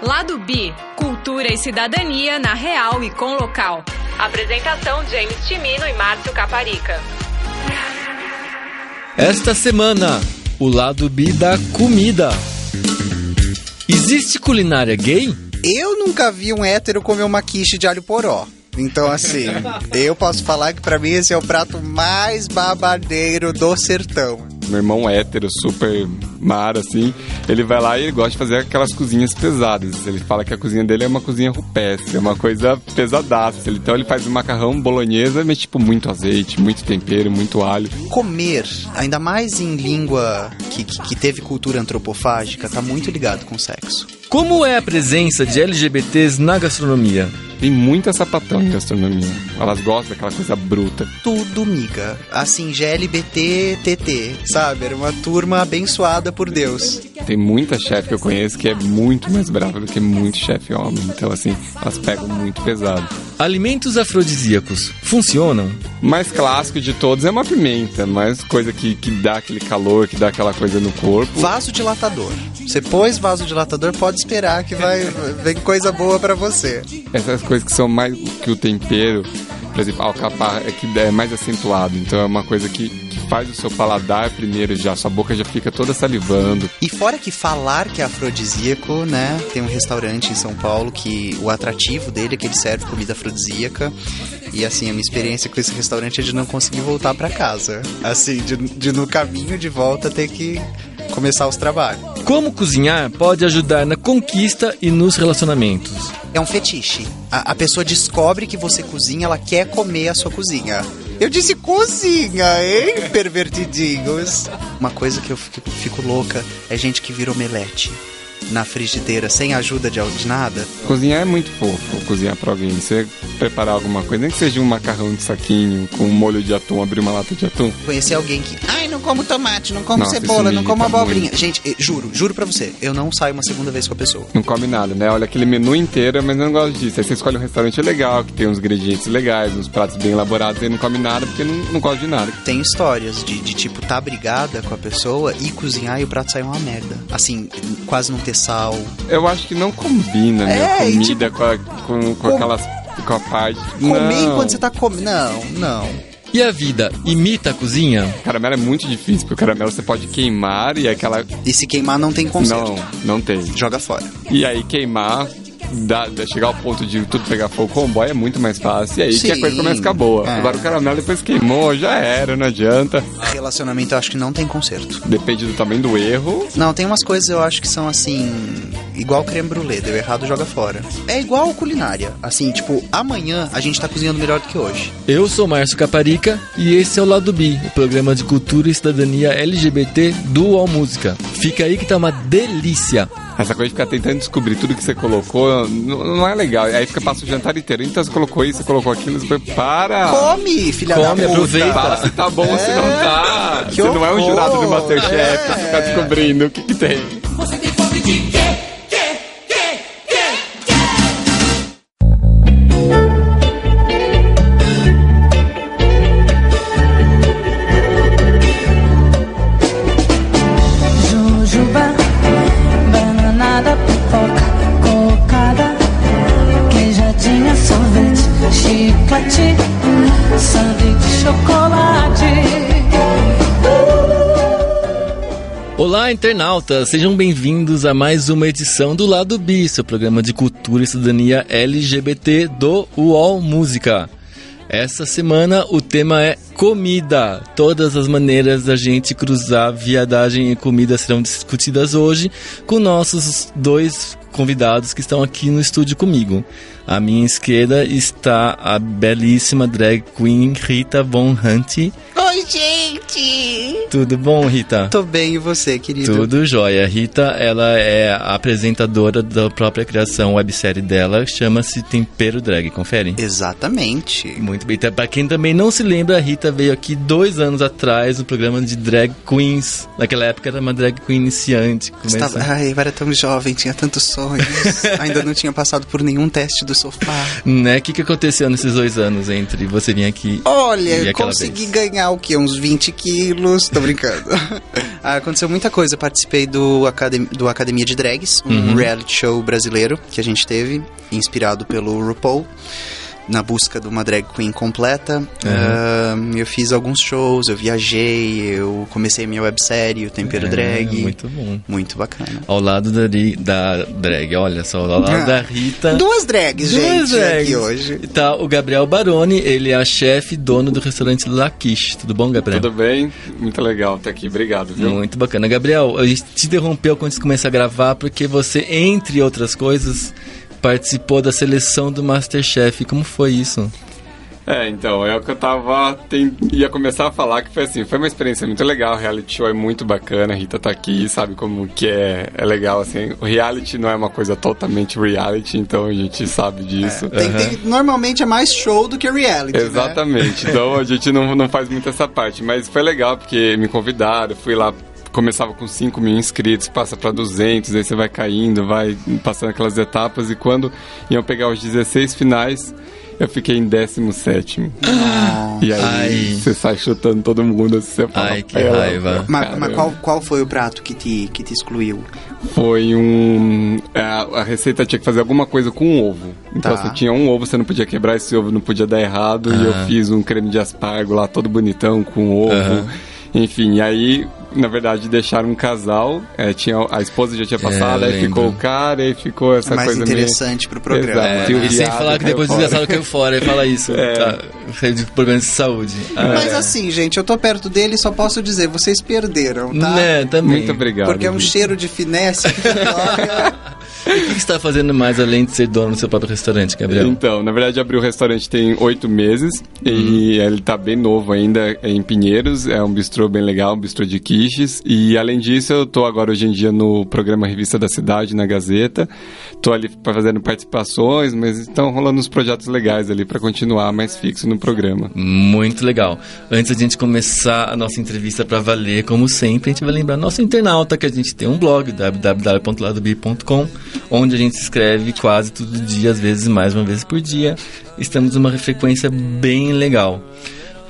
Lado B, cultura e cidadania na real e com local. Apresentação James Timino e Márcio Caparica. Esta semana, o lado B da comida. Existe culinária gay? Eu nunca vi um hétero comer uma quiche de alho poró. Então, assim, eu posso falar que pra mim esse é o prato mais babadeiro do sertão. Meu irmão hétero, super mar, assim, ele vai lá e ele gosta de fazer aquelas cozinhas pesadas. Ele fala que a cozinha dele é uma cozinha rupestre, é uma coisa pesadaça. Então ele faz um macarrão bolonhesa, mas tipo muito azeite, muito tempero, muito alho. Comer, ainda mais em língua que teve cultura antropofágica, tá muito ligado com sexo. Como é a presença de LGBTs na gastronomia? Tem muita sapatão em gastronomia. Elas gostam daquela coisa bruta. Tudo miga. Assim, GLBT, TT, sabe? Era uma turma abençoada por Deus. Tem muita chefe que eu conheço que é muito mais brava do que muito chefe homem. Então, assim, elas pegam muito pesado. Alimentos afrodisíacos funcionam? O mais clássico de todos é uma pimenta, mais coisa que dá aquele calor, que dá aquela coisa no corpo. Vasodilatador. Você pôs vasodilatador, pode esperar que vem coisa boa pra você. Essas coisas que são mais que o tempero, por exemplo, alcaparra é que é mais acentuado. Então é uma coisa que faz o seu paladar primeiro já, sua boca já fica toda salivando. E fora que falar que é afrodisíaco, né? Tem um restaurante em São Paulo que o atrativo dele é que ele serve comida afrodisíaca. E assim, a minha experiência com esse restaurante é de não conseguir voltar pra casa. Assim, de no caminho de volta ter que começar os trabalhos. Como cozinhar pode ajudar na conquista e nos relacionamentos? É um fetiche. A pessoa descobre que você cozinha, ela quer comer a sua cozinha. Eu disse cozinha, hein, pervertidinhos? Uma coisa que eu fico louca é gente que vira omelete na frigideira sem ajuda de nada. Cozinhar é muito fofo, cozinhar pra alguém. Você preparar alguma coisa, nem que seja um macarrão de saquinho com um molho de atum, abrir uma lata de atum. Conhecer alguém que, não como tomate, não como cebola, não como abobrinha. Muito. Gente, juro pra você, eu não saio uma segunda vez com a pessoa. Não come nada, né? Olha aquele menu inteiro, mas não gosta disso. Aí você escolhe um restaurante legal, que tem uns ingredientes legais, uns pratos bem elaborados, e não come nada porque não gosta de nada. Tem histórias de tipo, tá brigada com a pessoa e cozinhar e o prato sai uma merda. Assim, quase não ter sal. Eu acho que não combina, né? Comida tipo, com aquelas... com a parte... Comer enquanto você tá comendo... Não. E a vida imita a cozinha? Caramelo é muito difícil, porque o caramelo você pode queimar e aquela... E se queimar não tem conserto. Não tem. Joga fora. E aí queimar... chegar ao ponto de tudo pegar fogo com o boy é muito mais fácil. E aí que a coisa começa a ficar boa. Agora o caramelo depois queimou, já era, não adianta. Relacionamento eu acho que não tem conserto. Depende do tamanho do erro. Não, tem umas coisas eu acho que são assim, igual creme brulee, deu errado, joga fora. É igual culinária, assim, tipo, amanhã a gente tá cozinhando melhor do que hoje. Eu sou Márcio Caparica e esse é o Lado B, o programa de cultura e cidadania LGBT do UOL Música. Fica aí que tá uma delícia. Essa coisa de ficar tentando descobrir tudo que você colocou não é legal. Aí passa o jantar inteiro. Então você colocou isso, você colocou aquilo, você para. Come, filha da puta. Aproveita. Fala se tá bom ou se não tá. Você não é um jurado do Masterchef pra ficar descobrindo o que tem. Você tem fome de quê? Olá, internautas! Sejam bem-vindos a mais uma edição do Lado B, seu programa de cultura e cidadania LGBT do UOL Música. Essa semana o tema é comida. Todas as maneiras da gente cruzar viadagem e comida serão discutidas hoje com nossos dois convidados que estão aqui no estúdio comigo. À minha esquerda está a belíssima drag queen Rita Von Hunt. Oi, gente! Tudo bom, Rita? Tô bem, e você, querido? Tudo jóia. Rita, ela é a apresentadora da própria criação, websérie dela, chama-se Tempero Drag, confere? Exatamente. Muito bem. Pra quem também não se lembra, a Rita veio aqui 2 anos atrás no programa de drag queens. Naquela época era uma drag queen iniciante. Eu era tão jovem, tinha tantos sonhos. Ainda não tinha passado por nenhum teste do sofá. Né? O que aconteceu nesses 2 anos entre você vir aqui? Olha, consegui ganhar o o quê? Uns 20 quilos. Tô brincando. Aconteceu muita coisa. Eu participei do Academia de Drags, um reality show brasileiro que a gente teve, inspirado pelo RuPaul, na busca de uma drag queen completa. Eu fiz alguns shows, eu viajei, eu comecei a minha websérie, o Tempero Drag. Muito bom. Muito bacana. Ao lado da drag, olha só, ao lado da Rita. Duas drags, gente, aqui hoje. Tá o Gabriel Baroni, ele é a chefe e dono do restaurante La Quiche. Tudo bom, Gabriel? Tudo bem? Muito legal estar aqui, obrigado, viu? Muito bacana. Gabriel, a gente te interrompeu quando você começou a gravar, porque você, entre outras coisas, participou da seleção do MasterChef. Como foi isso? Então, é o que eu ia começar a falar, que foi assim, foi uma experiência muito legal, o reality show é muito bacana, a Rita tá aqui, sabe como que é legal, assim, o reality não é uma coisa totalmente reality, então a gente sabe disso. Normalmente é mais show do que reality, exatamente, né? Então a gente não faz muito essa parte, mas foi legal porque me convidaram, fui lá, começava com 5 mil inscritos, passa para 200, aí você vai caindo, vai passando aquelas etapas, e quando iam pegar os 16 finais, eu fiquei em 17º. E aí você sai chutando todo mundo, você fala... Ai, que raiva. Mas qual foi o prato que te excluiu? Foi a receita tinha que fazer alguma coisa com um ovo. Então você tinha um ovo, você não podia quebrar esse ovo, não podia dar errado. E eu fiz um creme de aspargo lá, todo bonitão, com ovo. Enfim, e aí, na verdade, deixaram um casal, a esposa já tinha passado, aí ficou o cara, aí ficou essa coisa meio... mais interessante pro programa. E sem falar que depois o desgraçado caiu fora, ele fala isso, de problema de saúde. Mas assim, gente, eu tô perto dele e só posso dizer, vocês perderam, tá? Também. Muito obrigado. Porque é um cheiro de finesse que E o que você está fazendo mais além de ser dono do seu próprio restaurante, Gabriel? Então, na verdade, abri o restaurante tem 8 meses e ele tá bem novo ainda, em Pinheiros, é um bistrô bem legal, um bistrô de quiches, e além disso eu tô agora hoje em dia no programa Revista da Cidade, na Gazeta, tô ali fazendo participações, mas estão rolando uns projetos legais ali para continuar mais fixo no programa. Muito legal. Antes da gente começar a nossa entrevista para valer, como sempre, a gente vai lembrar nosso internauta que a gente tem um blog, www.ladobi.com, onde a gente escreve quase todo dia, às vezes mais uma vez por dia. Estamos numa frequência bem legal.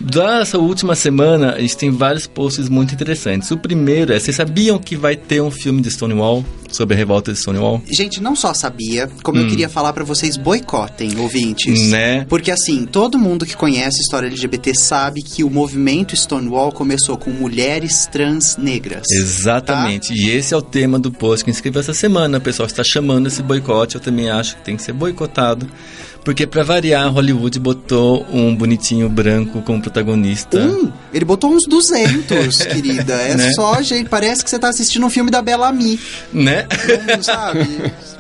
Dessa última semana, a gente tem vários posts muito interessantes. O primeiro vocês sabiam que vai ter um filme de Stonewall, sobre a revolta de Stonewall? Gente, não só sabia, como eu queria falar pra vocês, boicotem, ouvintes. Né? Porque assim, todo mundo que conhece a história LGBT sabe que o movimento Stonewall começou com mulheres trans negras. Exatamente, e esse é o tema do post que a gente escreveu essa semana. O pessoal está chamando esse boicote, eu também acho que tem que ser boicotado. Porque, pra variar, Hollywood botou um bonitinho branco como protagonista. Ele botou uns 200, querida. Né? Só, gente, parece que você tá assistindo um filme da Bellamy. Né? Não, sabe?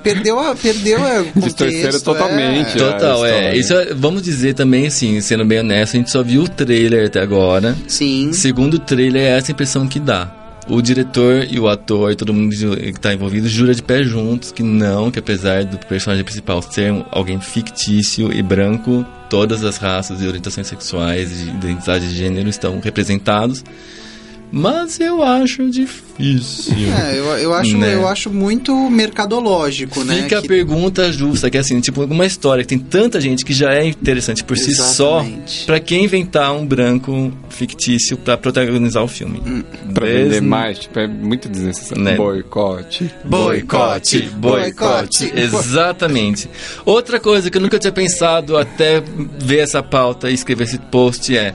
Perdeu a contexto. Distorceram totalmente. Total, Isso vamos dizer também, assim, sendo bem honesto, a gente só viu o trailer até agora. Sim. Segundo o trailer, é essa impressão que dá. O diretor e o ator, todo mundo que está envolvido, jura de pé juntos que apesar do personagem principal ser alguém fictício e branco, todas as raças e orientações sexuais e identidade de gênero estão representados. Mas eu acho difícil. Eu acho muito mercadológico, né? Fica a pergunta justa, que é assim, tipo, uma história que tem tanta gente que já é interessante por si só, pra que inventar um branco fictício pra protagonizar o filme? Pra vender mais, tipo, é muito desnecessário. Né? Boicote. Exatamente. Outra coisa que eu nunca tinha pensado até ver essa pauta e escrever esse post é: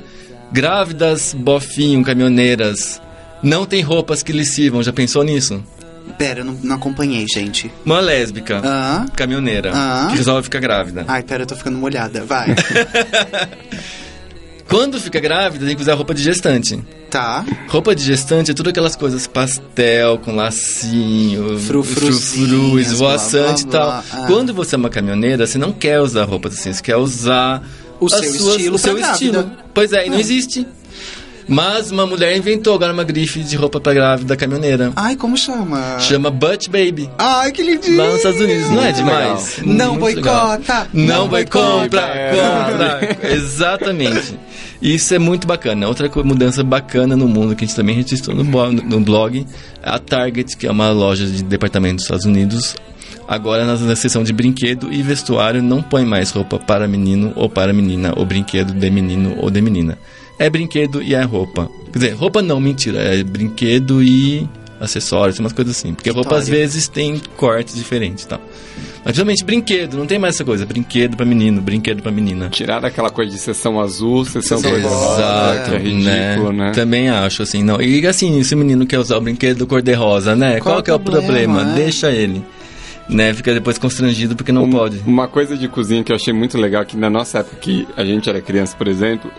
grávidas, bofinho, caminhoneiras, não tem roupas que lhes sirvam. Já pensou nisso? Pera, eu não acompanhei, gente. Uma lésbica, caminhoneira, que resolve ficar grávida. Ai, pera, eu tô ficando molhada, vai. Quando fica grávida, tem que usar roupa de gestante. Tá. Roupa de gestante é tudo aquelas coisas pastel, com lacinho, frufru, esvoaçante e tal. Quando você é uma caminhoneira, você não quer usar roupas assim, você quer usar o seu estilo. Pois é, e não existe. Mas uma mulher inventou agora uma grife de roupa pra grávida caminhoneira. Ai, como chama? Chama Butt Baby. Ai, que lindinho. Lá nos Estados Unidos, não é demais? Não boicota. Não compra. Exatamente. Isso é muito bacana. Outra mudança bacana no mundo que a gente também registrou no blog, a Target, que é uma loja de departamento dos Estados Unidos, agora na seção de brinquedo e vestuário não põe mais roupa para menino ou para menina, ou brinquedo de menino ou de menina. é brinquedo e é roupa. Quer dizer, roupa não, mentira. É brinquedo e acessórios, umas coisas assim. Porque roupa às vezes tem cortes diferentes e tal. Mas principalmente brinquedo, não tem mais essa coisa. Brinquedo pra menino, brinquedo pra menina. Tirar aquela coisa de sessão azul, sessão cor-de-rosa. Exato, que é ridículo, né? Também acho, assim, não. E assim, se o menino quer usar o brinquedo cor-de-rosa, né? Qual que é o problema? Deixa ele. Né, fica depois constrangido porque não pode. Uma coisa de cozinha que eu achei muito legal, que na nossa época que a gente era criança, por exemplo,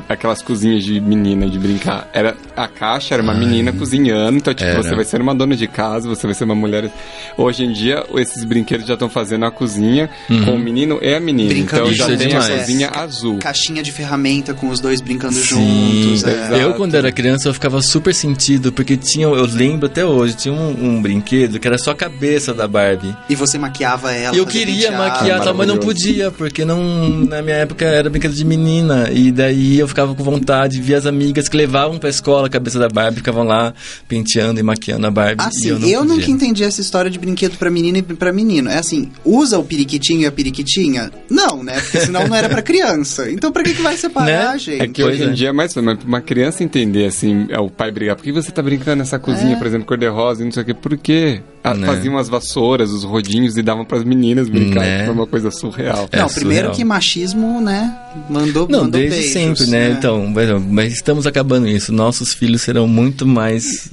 aquelas cozinhas de menina, de brincar, a caixa era uma menina cozinhando, então tipo, você vai ser uma dona de casa, você vai ser uma mulher. Hoje em dia, esses brinquedos já estão fazendo a cozinha com o menino e a menina. Brincando então já tem demais. a cozinha azul. Caixinha de ferramenta com os dois brincando juntos. Eu, quando era criança, eu ficava super sentido, porque eu lembro até hoje, tinha um brinquedo que era só a cabeça da Barbie. E você maquiava ela. Eu queria maquiar, mas não podia, porque na minha época era brinquedo de menina. E daí eu ficava com vontade, via as amigas que levavam pra escola a cabeça da Barbie, ficavam lá penteando e maquiando a Barbie. Assim, eu nunca entendi essa história de brinquedo pra menina e pra menino. É assim, usa o periquitinho e a periquitinha? Não, né? Porque senão não era pra criança. Então pra que vai separar, né? gente? É que hoje em dia é mais mas uma criança entender, assim, o pai brigar. Por que você tá brincando nessa cozinha, por exemplo, cor-de-rosa e não sei o quê? Por quê? Faziam umas vassouras, os rodinhos e davam pras meninas brincar. Foi uma coisa surreal. Não, primeiro que machismo, né? Mandou desde beijos, sempre, né? Então, mas estamos acabando isso. Nossos filhos serão muito mais...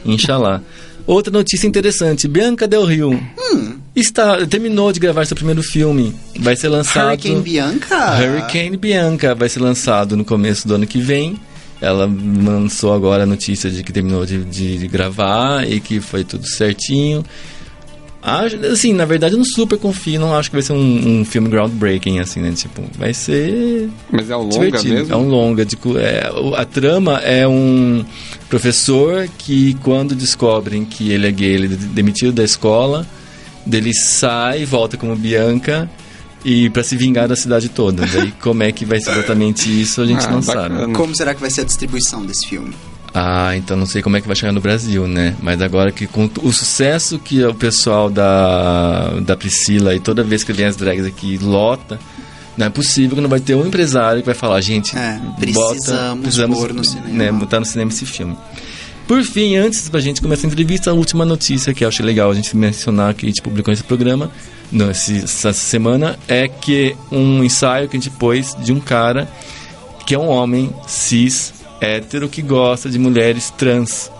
Inxalá. Outra notícia interessante. Bianca Del Rio terminou de gravar seu primeiro filme. Vai ser lançado... Hurricane Bianca. Vai ser lançado no começo do ano que vem. Ela lançou agora a notícia de que terminou de gravar e que foi tudo certinho. Assim, na verdade eu não super confio, não acho que vai ser um filme groundbreaking, assim, né? Tipo, vai ser... Mas é um longa divertido. mesmo? É um longa. A trama é um professor que, quando descobrem que ele é gay, ele é demitido da escola, dele sai e volta como Bianca... E pra se vingar da cidade toda. Daí como é que vai ser exatamente isso, a gente não sabe. Como será que vai ser a distribuição desse filme? Então não sei como é que vai chegar no Brasil, né? Mas agora que com o sucesso que o pessoal da Priscila e toda vez que vem as drags aqui lota, não é possível que não vai ter um empresário que vai falar, gente, precisamos pôr no cinema. Né, botar no cinema esse filme. Por fim, antes da gente começar a entrevista, a última notícia que eu achei legal a gente mencionar, que a gente publicou nesse programa, essa semana, é que um ensaio que a gente pôs de um cara que é um homem cis, hétero, que gosta de mulheres trans.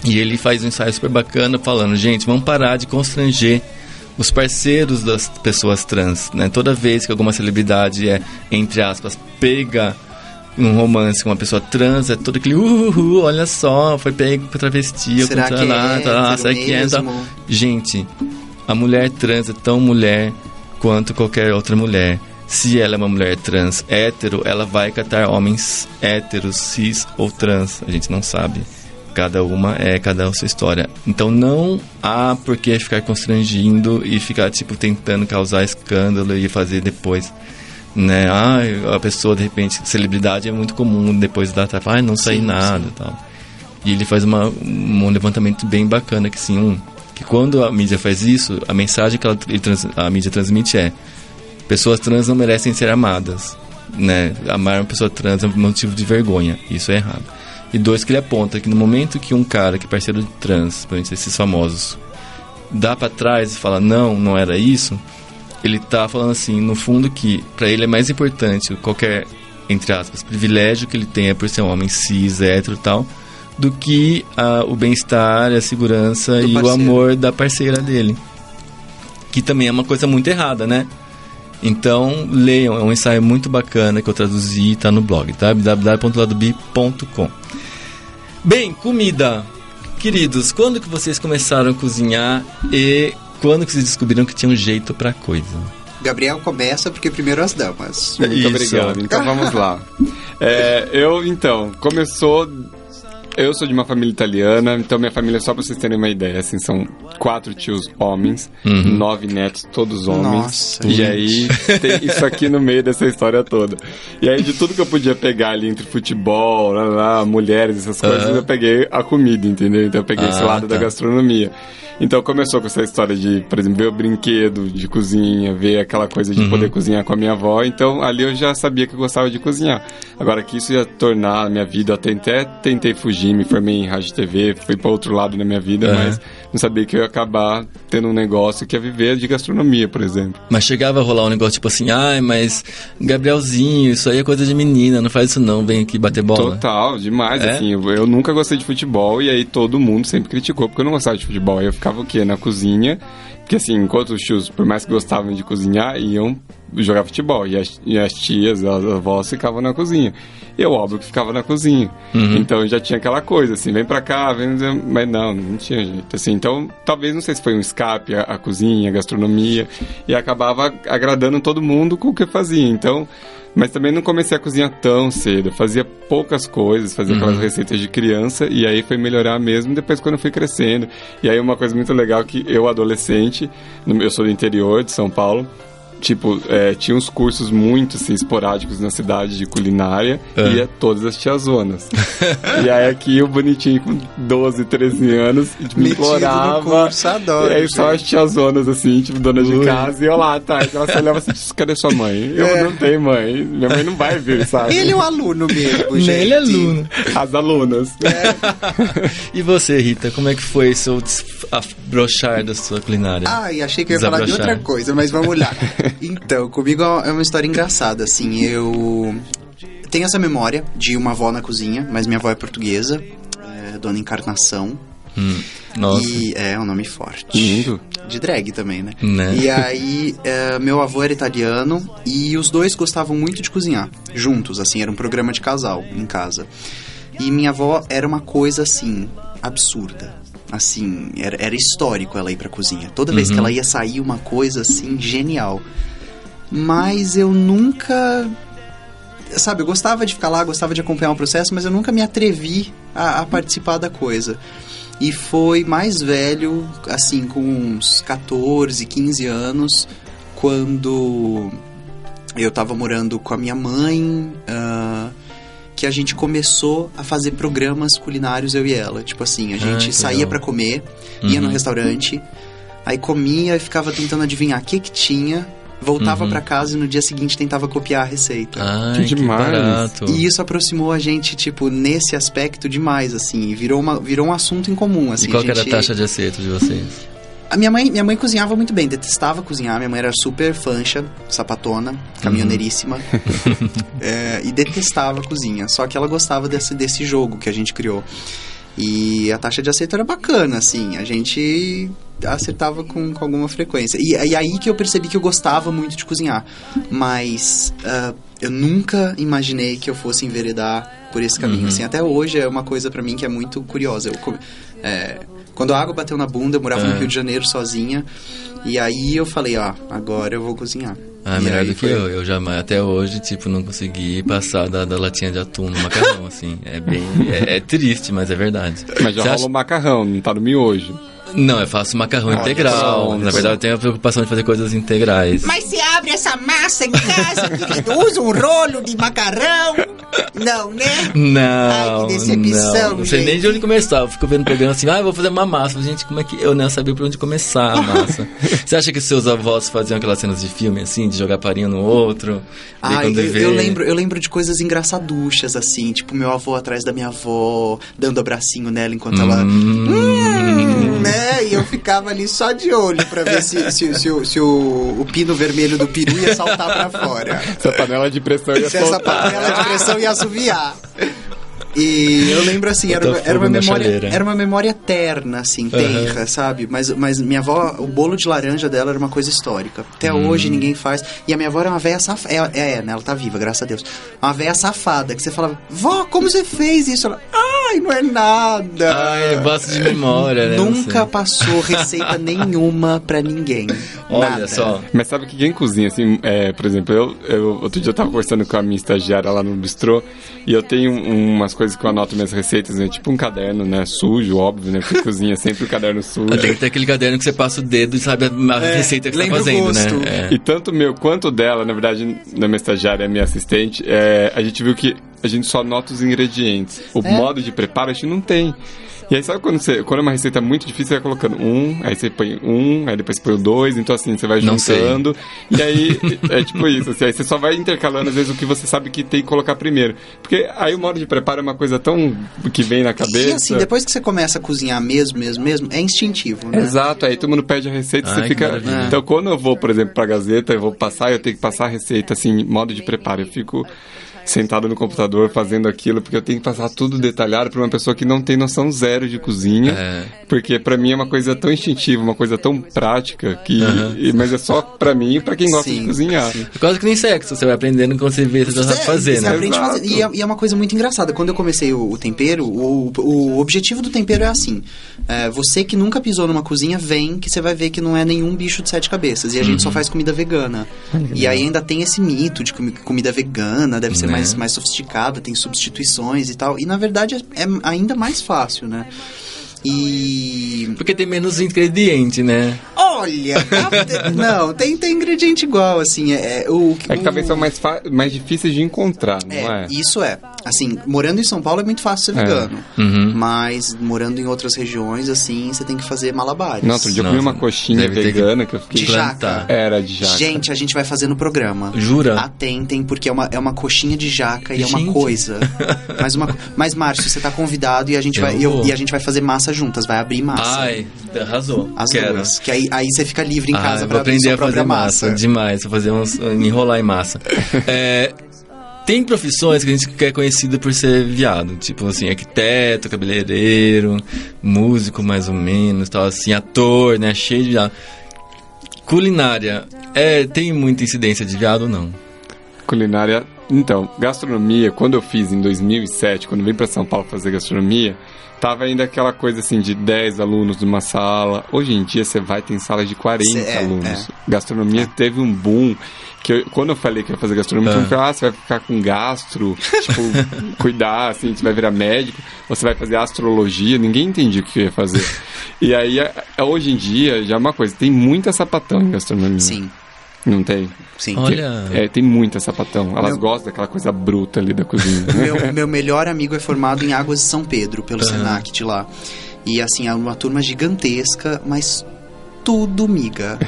E ele faz um ensaio super bacana falando, gente, vamos parar de constranger os parceiros das pessoas trans, né? Toda vez que alguma celebridade entre aspas, pega um romance com uma pessoa trans, é todo aquele olha só, foi pego por travesti, será que é então, gente, a mulher trans é tão mulher quanto qualquer outra mulher. Se ela é uma mulher trans hétero, ela vai catar homens héteros, cis ou trans, a gente não sabe. Cada a sua história. Então não há por que ficar constrangindo e ficar tipo tentando causar escândalo e fazer depois, né? A pessoa de repente, celebridade é muito comum depois da etapa, não sair nada e tal. E ele faz um levantamento bem bacana que sim, que quando a mídia faz isso, a mensagem que a mídia transmite é: pessoas trans não merecem ser amadas, né? Amar uma pessoa trans é um motivo de vergonha. Isso é errado. E dois, que ele aponta que no momento que um cara que é parceiro de trans, por exemplo, esses famosos, dá pra trás e fala não era isso, ele tá falando assim, no fundo, que pra ele é mais importante qualquer, entre aspas, privilégio que ele tenha por ser um homem cis, hétero e tal, do que o bem-estar, a segurança e o amor da parceira dele. Que também é uma coisa muito errada, né? Então, leiam, é um ensaio muito bacana que eu traduzi e tá no blog, www.ladobi.com. Bem, comida. Queridos, quando que vocês começaram a cozinhar e quando que vocês descobriram que tinha um jeito pra coisa? Gabriel começa porque primeiro as damas. Muito obrigado. Então vamos lá. Eu sou de uma família italiana, então minha família, só pra vocês terem uma ideia, assim, são 4 tios homens, 9 netos, todos homens. Nossa, e aí tem isso aqui no meio dessa história toda. E aí de tudo que eu podia pegar ali entre futebol, mulheres, essas coisas, eu peguei a comida, entendeu? Então eu peguei esse lado da gastronomia. Então começou com essa história de, por exemplo, ver o brinquedo de cozinha, ver aquela coisa de poder cozinhar com a minha avó. Então ali eu já sabia que eu gostava de cozinhar. Agora que isso ia tornar a minha vida, eu até tentei fugir, me formei em rádio e TV, fui para outro lado da minha vida, mas não sabia que eu ia acabar tendo um negócio que ia viver de gastronomia, por exemplo. Mas chegava a rolar um negócio tipo assim, mas Gabrielzinho, isso aí é coisa de menina, não faz isso não, vem aqui bater bola. Total, demais, assim, eu nunca gostei de futebol e aí todo mundo sempre criticou porque eu não gostava de futebol. Aí eu ficava o quê? Na cozinha, porque assim, enquanto os tios, por mais que gostavam de cozinhar, iam jogar futebol e as tias, as avós ficavam na cozinha. Eu, óbvio, que ficava na cozinha. Então já tinha aquela coisa, assim, vem pra cá, mas não tinha jeito, assim. Então, talvez, não sei se foi um escape, a cozinha, a gastronomia, e acabava agradando todo mundo com o que eu fazia. Então, mas também não comecei a cozinhar tão cedo, eu fazia poucas coisas, fazia aquelas receitas de criança, e aí foi melhorar mesmo depois quando eu fui crescendo. E aí uma coisa muito legal que eu, adolescente, eu sou do interior de São Paulo, tipo, tinha uns cursos muito, assim, esporádicos na cidade de culinária, e ia todas as tiazonas. E aí aqui o bonitinho com 12, 13 anos, tipo, implorava. Curso, adoro, e aí só as tiazonas, assim, tipo, dona de casa, e eu lá, tá. E ela se olhava assim, cadê sua mãe? Eu não tenho mãe, minha mãe não vai vir, sabe? Ele é um aluno mesmo, gente. Ele é aluno. As alunas. E você, Rita, como é que foi seu afrouxar da sua culinária? E achei que eu ia falar de outra coisa, mas vamos lá. Então, comigo é uma história engraçada, assim, eu tenho essa memória de uma avó na cozinha, mas minha avó é portuguesa, Dona Encarnação. Nossa. E é um nome forte. Lindo. De drag também, né? Né? E aí, meu avô era italiano e os dois gostavam muito de cozinhar, juntos, assim, era um programa de casal em casa. E minha avó era uma coisa, assim, absurda. Assim, era histórico ela ir pra cozinha. Toda vez que ela ia sair, uma coisa, assim, genial. Mas eu nunca... Sabe, eu gostava de ficar lá, gostava de acompanhar o processo, mas eu nunca me atrevi a participar da coisa. E foi mais velho, assim, com uns 14, 15 anos, quando eu tava morando com a minha mãe... que a gente começou a fazer programas culinários, eu e ela. Tipo assim, a gente saía pra comer, ia no restaurante, aí comia e ficava tentando adivinhar o que tinha, voltava pra casa e no dia seguinte tentava copiar a receita. Que demais. barato. E isso aproximou a gente, tipo, nesse aspecto demais, assim, virou um assunto em comum, assim. E qual que era a taxa de acerto de vocês? A minha mãe cozinhava muito bem, detestava cozinhar. Minha mãe era super fancha, sapatona, caminhoneiríssima. E detestava a cozinha. Só que ela gostava desse jogo que a gente criou. E a taxa de acerto era bacana, assim. A gente acertava com alguma frequência. E aí que eu percebi que eu gostava muito de cozinhar. Mas eu nunca imaginei que eu fosse enveredar por esse caminho. Assim, até hoje é uma coisa pra mim que é muito curiosa. Quando a água bateu na bunda, eu morava no Rio de Janeiro sozinha. E aí eu falei, agora eu vou cozinhar. Melhor do que eu jamais, até hoje, tipo, não consegui passar da latinha de atum no macarrão, assim. É triste, mas é verdade. Mas já rola o macarrão, não tá no miojo. Não, eu faço macarrão integral. Na verdade, eu tenho a preocupação de fazer coisas integrais. Mas se abre essa massa em casa, querido, usa um rolo de macarrão. Não, né? Não. Ai, que decepção, não sei nem de onde começar. Eu fico vendo o programa assim, eu vou fazer uma massa. Gente, como é que eu não sabia por onde começar a massa? Você acha que seus avós faziam aquelas cenas de filme, assim, de jogar farinha no outro? Eu lembro de coisas engraçaduchas, assim, tipo meu avô atrás da minha avó, dando abracinho nela enquanto ela... né? E eu ficava ali só de olho pra ver se o pino vermelho do peru ia saltar pra fora. Se a panela de pressão ia soltar. Se essa panela de pressão ia assoviar. E eu lembro assim, era uma memória terna, assim, tenra, sabe? Mas minha avó, o bolo de laranja dela era uma coisa histórica. Até hoje ninguém faz. E a minha avó era uma véia safada. Né? Ela tá viva, graças a Deus. Uma véia safada, que você falava, vó, como você fez isso? Ela, não é nada. Eu gosto de memória, né? Nunca passou receita nenhuma pra ninguém. Olha nada. só. Mas sabe que quem cozinha, assim, por exemplo, eu outro dia eu tava conversando com a minha estagiária lá no bistrô, e eu tenho umas coisas que eu anoto minhas receitas, né? Tipo um caderno, né? Sujo, óbvio, né? Porque cozinha sempre o caderno sujo. Tem que ter aquele caderno que você passa o dedo e sabe a receita que você tá fazendo, né? E tanto o meu quanto o dela, na verdade, da minha estagiária e minha assistente, a gente viu que a gente só nota os ingredientes. O modo de preparo a gente não tem. E aí sabe quando é uma receita muito difícil, você vai colocando aí você põe aí depois você põe o 2, então assim, você vai juntando. E aí é tipo isso, assim, aí você só vai intercalando às vezes o que você sabe que tem que colocar primeiro. Porque aí o modo de preparo é uma coisa tão que vem na cabeça. E assim, depois que você começa a cozinhar mesmo, é instintivo, né? Exato, aí todo mundo pede a receita, você fica... Então quando eu vou, por exemplo, pra Gazeta, eu tenho que passar a receita, assim, modo de preparo, eu fico sentado no computador fazendo aquilo, porque eu tenho que passar tudo detalhado para uma pessoa que não tem noção zero de cozinha, porque para mim é uma coisa tão instintiva, uma coisa tão prática, mas é só para mim e para quem gosta de cozinhar. É quase que nem sexo, você vai aprendendo quando você vê, você já sabe fazer, né? Você aprende a fazer. E é uma coisa muito engraçada, quando eu comecei o tempero, o objetivo do tempero é assim, você que nunca pisou numa cozinha, vem que você vai ver que não é nenhum bicho de 7 cabeças, e a gente só faz comida vegana. E aí ainda tem esse mito de que comida vegana deve ser mais sofisticada, tem substituições e tal. E na verdade é ainda mais fácil, né? Porque tem menos ingrediente, né? Olha, não, tem ingrediente igual, assim. Que talvez são mais difíceis de encontrar, não é? Isso é. Assim, morando em São Paulo é muito fácil ser vegano. Mas morando em outras regiões, assim, você tem que fazer malabares. Não, outro dia eu comi uma coxinha vegana que eu fiquei... De jaca. Era de jaca. Gente, a gente vai fazer no programa. Jura? Atentem, porque é uma coxinha de jaca e é uma coisa. Mas, Márcio, você tá convidado e a gente vai fazer massa juntas, vai abrir massa. Ai, arrasou. As duas. Que aí você fica livre em casa pra aprender a fazer massa. Demais, vou fazer enrolar em massa. Tem profissões que a gente é conhecido por ser viado, tipo assim, arquiteto, cabeleireiro, músico mais ou menos, tal assim, ator, né, cheio de viado. Culinária, tem muita incidência de viado ou não? Culinária, então, gastronomia, quando eu fiz em 2007, quando eu vim para São Paulo fazer gastronomia, tava ainda aquela coisa assim de 10 alunos numa sala. Hoje em dia você tem salas de 40 alunos. Gastronomia teve um boom. Quando eu falei que ia fazer gastronomia, você vai ficar com gastro, tipo, cuidar, assim, você vai virar médico, você vai fazer astrologia, ninguém entendia o que eu ia fazer. E aí, hoje em dia, já é uma coisa, tem muita sapatão em gastronomia. Sim. Não tem? Sim. Olha... tem muita sapatão. Elas gostam daquela coisa bruta ali da cozinha. Meu melhor amigo é formado em Águas de São Pedro, pelo Senac de lá. E assim, é uma turma gigantesca, mas tudo miga.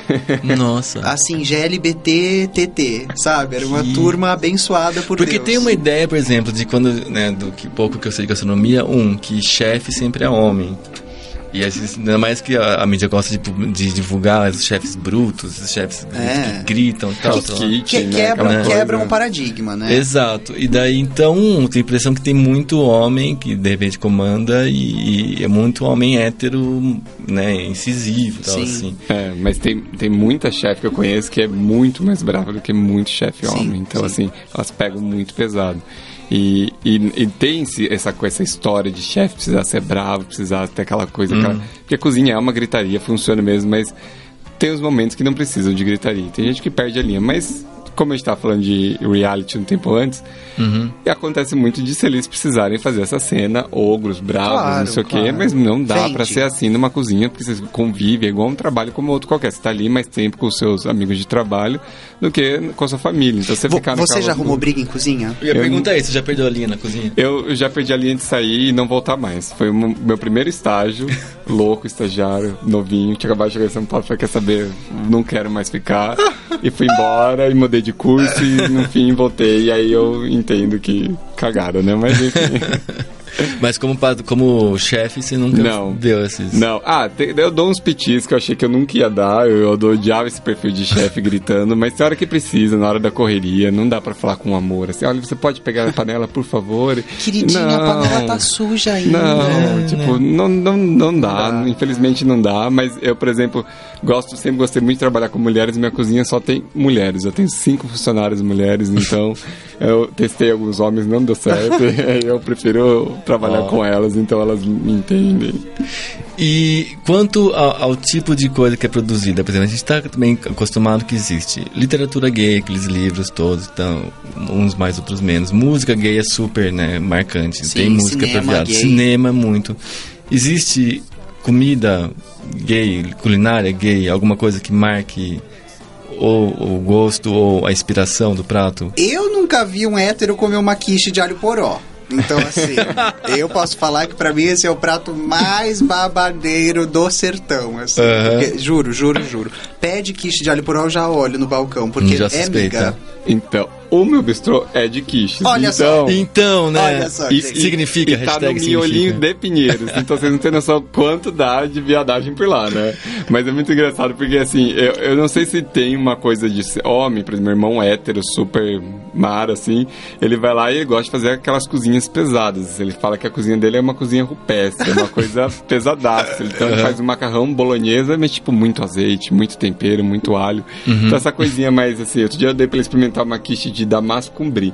Nossa. Assim, GLBT, TT, sabe? Era uma turma abençoada por Deus. Porque tem uma ideia, por exemplo, de quando, né, pouco que eu sei de gastronomia, que chefe sempre é homem. E ainda mais que a mídia gosta de divulgar os chefes brutos, os chefes que gritam e tal. Quebram o paradigma, né? Exato. E daí, então, tenho a impressão que tem muito homem que, de repente, comanda e é muito homem hétero, né, incisivo e tal, assim. Mas tem muita chefe que eu conheço que é muito mais brava do que muito chefe homem. Então, assim, elas pegam muito pesado. E tem essa história de chefe precisar ser bravo, precisar ter aquela coisa. Porque a cozinha é uma gritaria, funciona mesmo, mas tem os momentos que não precisam de gritaria. Tem gente que perde a linha, mas como a gente estava falando de reality um tempo antes, e acontece muito de se eles precisarem fazer essa cena, ogros, bravos, não sei o quê, mas não dá pra ser assim numa cozinha, porque você convive, é igual um trabalho como outro qualquer. Você tá ali mais tempo com os seus amigos de trabalho do que com a sua família. Então você já arrumou briga em cozinha? Eu ia perguntar isso, você já perdeu a linha na cozinha? Eu já perdi a linha de sair e não voltar mais. Foi o meu primeiro estágio, louco, estagiário, novinho, tinha acabado de chegar em São Paulo, falei, quer saber, não quero mais ficar. E fui embora e mudei de curso e no fim voltei. E aí eu entendo que cagaram, né? Mas enfim. Mas como chefe, você nunca deu esses... Não. Eu dou uns pitis que eu achei que eu nunca ia dar. Eu odiava esse perfil de chefe gritando. Mas tem hora que precisa, na hora da correria. Não dá pra falar com amor. Assim, olha, você pode pegar a panela, por favor? Queridinha, a panela tá suja ainda. Não dá. Infelizmente não dá. Mas eu, por exemplo, sempre gostei muito de trabalhar com mulheres. Minha cozinha só tem mulheres. Eu tenho 5 funcionários mulheres. Então, eu testei alguns homens, não deu certo. Eu prefiro trabalhar com elas, então elas me entendem. E quanto ao tipo de coisa que é produzida, por exemplo, a gente está também acostumado que existe literatura gay, aqueles livros todos, então, uns mais, outros menos. Música gay é super, né, marcante. Sim, tem música para viado, cinema muito. Existe comida gay, culinária gay, alguma coisa que marque o gosto ou a inspiração do prato? Eu nunca vi um hétero comer uma quiche de alho poró. Então, assim, eu posso falar que pra mim esse é o prato mais babadeiro do sertão, assim. Porque, juro. Pede quiche de alho poró, eu já olho no balcão, porque já é miga. Então, o meu bistrô é de quiches. Olha só. Então, né? Olha só, Isso gente. significa, E tá no hashtag miolinho significa. de Pinheiros. Então vocês não têm noção quanto dá de viadagem por lá, né? Mas é muito engraçado porque, assim, eu não sei se tem uma coisa de homem, por exemplo, meu irmão hétero, super mar, assim, ele vai lá e ele gosta de fazer aquelas cozinhas pesadas. Ele fala que a cozinha dele é uma cozinha rupestre, é uma coisa pesadaça. Então ele faz um macarrão bolonhesa, mas tipo, muito azeite, muito tempero, muito alho. Então essa coisinha mais, assim, outro dia eu dei pra ele experimentar uma quiche de damasco com brie.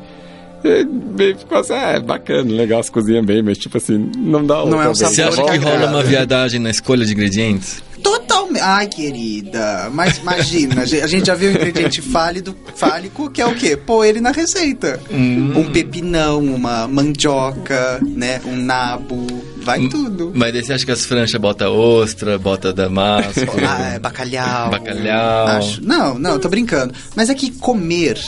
Ele ficou assim, bacana, legal, as cozinham bem, mas tipo assim, não dá Não é um outra sabor Você vez. acha que que rola agrada. uma viadagem na escolha de ingredientes? Totalmente. Ai, querida. Mas imagina, a gente já viu o ingrediente fálico, que é o quê? Pô, ele na receita. Um pepinão, uma mandioca, né? Um nabo. Vai tudo. Mas daí você acha que as franchas bota ostra, bota damasco, Bacalhau. bacalhau? Não, tô brincando. Mas é que comer,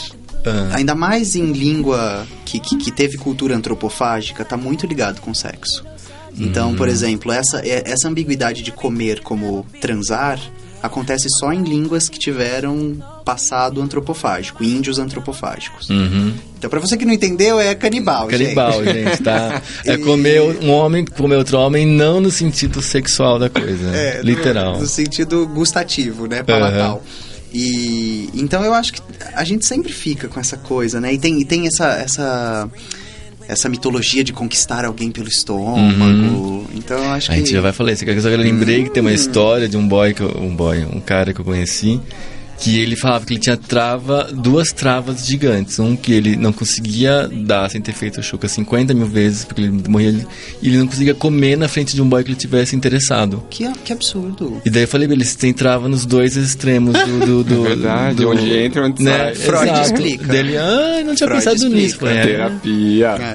ainda mais em língua que teve cultura antropofágica, tá muito ligado com sexo. Então, por exemplo, essa ambiguidade de comer como transar acontece só em línguas que tiveram passado antropofágico, índios antropofágicos. Então, pra você que não entendeu, é canibal, Canibal, gente, tá? É comer um homem, comer outro homem, não no sentido sexual da coisa. Literal. No sentido gustativo, né? Palatal. E então eu acho que a gente sempre fica com essa coisa, né? E tem essa mitologia de conquistar alguém pelo estômago. Então eu acho A que gente já vai falar isso. Só que eu lembrei que tem uma história de um cara que eu conheci, que ele falava que ele tinha duas travas gigantes. Um que ele não conseguia dar sem ter feito o chuca 50 mil vezes, porque ele morria, e ele não conseguia comer na frente de um boy que ele tivesse interessado. que absurdo. E daí eu falei, ele tem trava nos dois extremos do Verdade, onde entra e onde né? sai. Freud Exato. explica. Dele, não tinha Freud pensado explica. nisso. Falei, Terapia.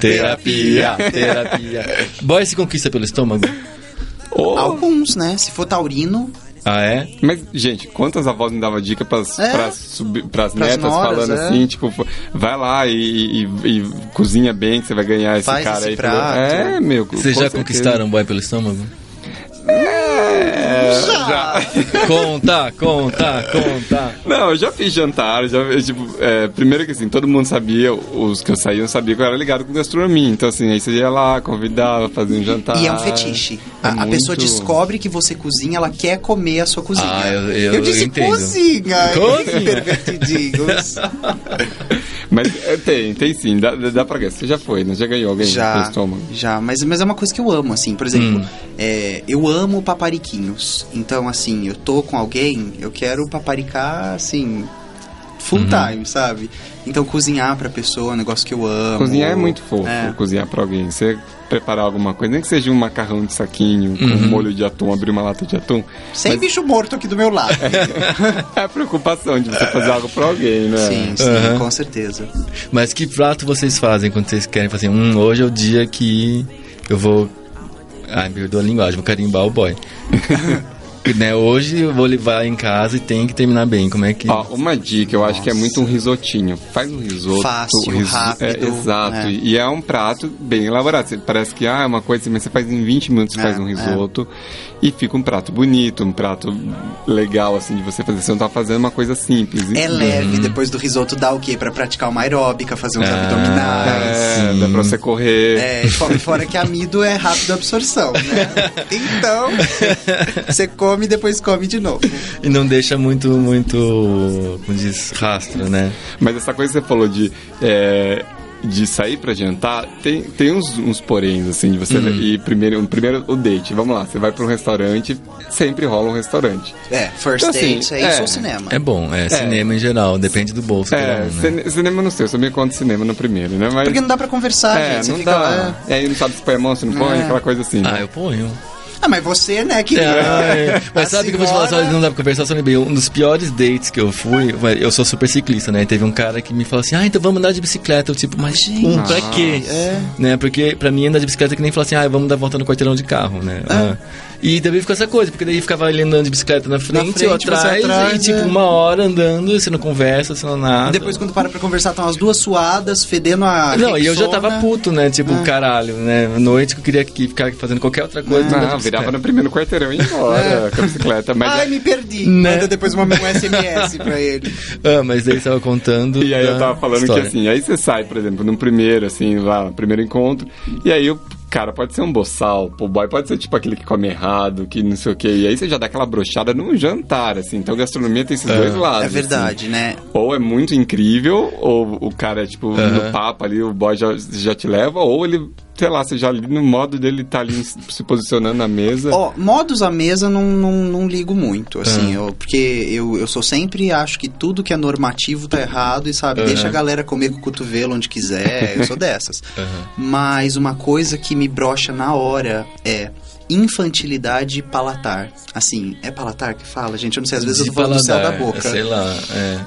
terapia. Boy se conquista pelo estômago? Alguns, né? Se for taurino, Ah, é? Mas, gente, quantas avós me davam dica pras netas noras, falando assim, tipo, vai lá e cozinha bem que você vai ganhar esse Faz cara esse aí. prato. Meu. Vocês já conquistaram um boy pelo estômago? Já. Conta. Não, eu já fiz jantar, primeiro que assim, todo mundo sabia, os que eu saía, sabia que eu era ligado com gastronomia. Então assim, aí você ia lá, convidava, fazia um jantar. e é um fetiche. A pessoa descobre que você cozinha, ela quer comer a sua cozinha. Eu disse entendo. cozinha. Pervertidinhos. Mas tem sim, dá pra ganhar. Você já foi, né? Já ganhou alguém pelo estômago? Já, mas é uma coisa que eu amo, assim. Por exemplo, eu amo papariquinhos. Então, assim, eu tô com alguém, eu quero paparicar, assim, full time, sabe? Então, cozinhar pra pessoa é um negócio que eu amo. Cozinhar é muito fofo, cozinhar pra alguém. Você preparar alguma coisa, nem que seja um macarrão de saquinho com um molho de atum, abrir uma lata de atum. Sem bicho morto aqui do meu lado. É a preocupação de você fazer algo pra alguém, né? Sim, com certeza. Mas que prato vocês fazem quando vocês querem fazer? Hoje é o dia que eu vou... Ai, me perdoa a linguagem, vou carimbar o boy. Né, hoje eu vou levar em casa e tem que terminar bem. Como é que... Uma dica, eu acho que é muito um risotinho. Faz um risoto. Fácil, rápido. Exato. E é um prato bem elaborado. Parece que é uma coisa assim, mas você faz em 20 minutos, faz um risoto. E fica um prato bonito, um prato legal, assim, de você fazer. Você não tá fazendo uma coisa simples. É leve, depois do risoto dá o quê? Pra praticar uma aeróbica, fazer uns abdominais. Dá pra você correr. Fora que amido é rápido a absorção, né? Então, você come e depois come de novo. E não deixa muito, como diz, rastro, né? Mas essa coisa que você falou de sair pra jantar, tem uns poréns, assim, de você ir primeiro o date. Vamos lá, você vai pra um restaurante, sempre rola um restaurante. First então, assim, date, é isso ou cinema? É bom, cinema em geral, depende do bolso. Né? Cinema não sei, eu só me conto cinema no primeiro, né? Mas, porque não dá pra conversar, gente. Você não fica dá. lá. Aí não sabe se põe a mão, se não põe, aquela coisa assim. Eu ponho. Mas você, né, querido? Mas sabe que eu vou te falar, só não dá pra conversar, só lembrei, um dos piores dates que eu fui, eu sou super ciclista, né, e teve um cara que me falou assim, então vamos andar de bicicleta, eu tipo, mas pra quê? Né, porque pra mim andar de bicicleta é que nem falar assim, vamos dar volta no quarteirão de carro, né, E também ficou essa coisa, porque daí ficava ele andando de bicicleta na frente ou você atrás, e tipo, uma hora andando, você não conversa, você não nada. Depois, quando para pra conversar, estão as duas suadas, fedendo a Não, e eu já Rexona. tava puto, né? Tipo, caralho, né? À noite que eu queria ficar fazendo qualquer outra coisa. Não, virava no primeiro quarteirão e ia embora com a bicicleta. Mas Ai, me perdi. Né? Manda depois um SMS pra ele. Mas daí você tava contando. E aí eu tava falando história. que assim, aí você sai, por exemplo, num primeiro, assim, lá, primeiro encontro, e aí o cara pode ser um boçal, o boy pode ser tipo aquele que come errado, que não sei o quê, e aí você já dá aquela brochada num jantar, assim, então gastronomia tem esses dois lados. É verdade, assim. né? Ou é muito incrível, ou o cara é tipo, no papo ali, o boy já te leva, ou ele, sei lá, você já ali no modo dele tá ali se posicionando na mesa. Ó, modos à mesa não ligo muito, assim, porque eu sou sempre, acho que tudo que é normativo tá errado e, sabe, deixa a galera comer com o cotovelo onde quiser, eu sou dessas. Mas uma coisa que me brocha na hora é infantilidade palatar. Assim, é palatar que fala, gente? Eu não sei, às vezes eu tô falando do céu da boca. Sei lá,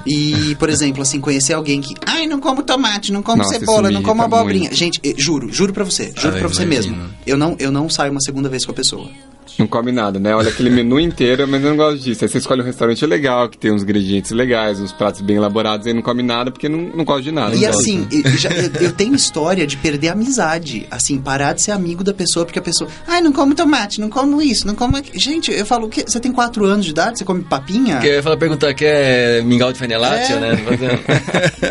E, por exemplo, assim, conhecer alguém que... Ai, não como tomate, não como Nossa, cebola, isso me não como irrita abobrinha. muito. Gente, juro pra você. Juro pra você imagino. mesmo. Eu não saio uma segunda vez com a pessoa. Não come nada, né? Olha aquele menu inteiro, mas eu não gosto disso. Aí você escolhe um restaurante legal, que tem uns ingredientes legais, uns pratos bem elaborados, aí não come nada porque não gosta de nada. E Não gosta. assim, eu tenho história de perder a amizade. Assim, parar de ser amigo da pessoa, porque a pessoa... Ai, não como tomate, não como isso, não como... Gente, eu falo, o quê? Você tem 4 anos de idade? Você come papinha? Eu ia perguntar, quer mingau de fanelátia, né?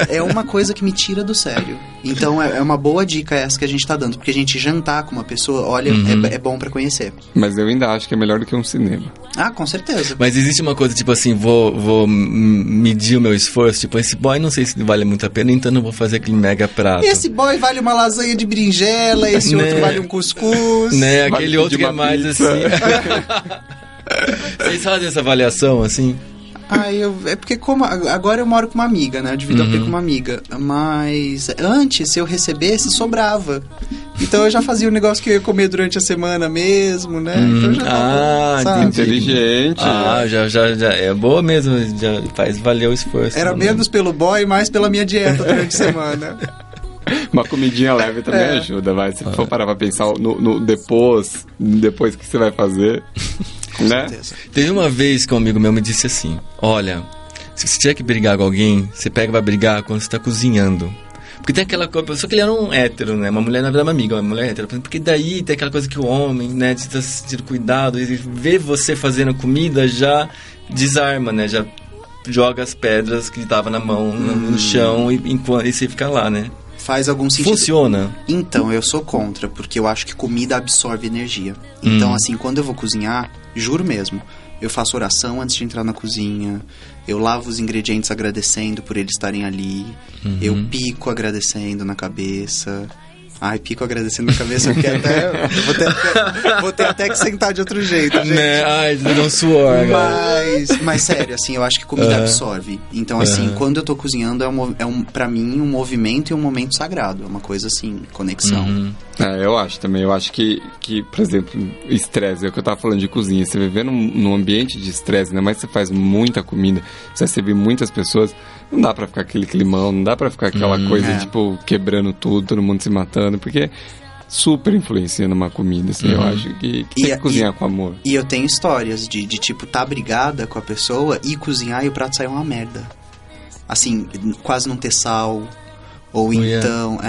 É uma coisa que me tira do sério. Então, é uma boa dica essa que a gente tá dando. Porque a gente jantar com uma pessoa, olha, é bom pra conhecer. Mas eu ainda acho que é melhor do que um cinema. Ah, com certeza. Mas existe uma coisa, tipo assim, vou medir o meu esforço. Tipo, esse boy não sei se vale muito a pena, então não vou fazer aquele mega prato. Esse boy vale uma lasanha de berinjela, esse outro vale um cuscuz. Né? Vale Aquele outro pedir que é uma mais pizza. assim. Vocês fazem essa avaliação, assim? É porque agora eu moro com uma amiga, né? Eu divido a AP com uma amiga. Mas antes, se eu recebesse, sobrava. Então eu já fazia o negócio que eu ia comer durante a semana mesmo, né? Então já tava, sabe? Inteligente. Já é boa mesmo, já faz valer o esforço. Era também. menos pelo boy e mais pela minha dieta durante a semana. Uma comidinha leve também ajuda, vai. Se for parar pra pensar no depois que você vai fazer, né? Certeza. Teve uma vez que um amigo meu me disse assim: olha, se você tiver que brigar com alguém, você pega e vai brigar quando você tá cozinhando. Porque tem aquela coisa, só que ele era um hétero, né? Uma mulher, na verdade, uma amiga, uma mulher hétero. Porque daí tem aquela coisa que o homem, né, de estar sentindo cuidado, e ver você fazendo comida já desarma, né? Já joga as pedras que estavam na mão, no chão, e você fica lá, né? Faz algum sentido. Funciona. Então, eu sou contra, porque eu acho que comida absorve energia. Então, assim, quando eu vou cozinhar, juro mesmo, eu faço oração antes de entrar na cozinha, eu lavo os ingredientes agradecendo por eles estarem ali, eu pico agradecendo na cabeça. Ai, pico agradecendo na cabeça, porque até vou ter até que sentar de outro jeito, gente. Né? Ai, deu um suor agora. Mas sério, assim, eu acho que comida absorve. Então, assim, quando eu tô cozinhando, pra mim, um movimento e um momento sagrado. É uma coisa assim, conexão. Eu acho também. Eu acho que por exemplo, estresse, é o que eu tava falando de cozinha. Você viver num ambiente de estresse, ainda mais se você faz muita comida, você vai servir muitas pessoas, não dá pra ficar aquele climão, não dá pra ficar aquela coisa, tipo, quebrando tudo, todo mundo se matando, porque super influencia numa comida, assim, eu acho que tem que cozinhar com amor. E eu tenho histórias de tipo, tá brigada com a pessoa e cozinhar e o prato sair uma merda. Assim, quase não ter sal, ou então,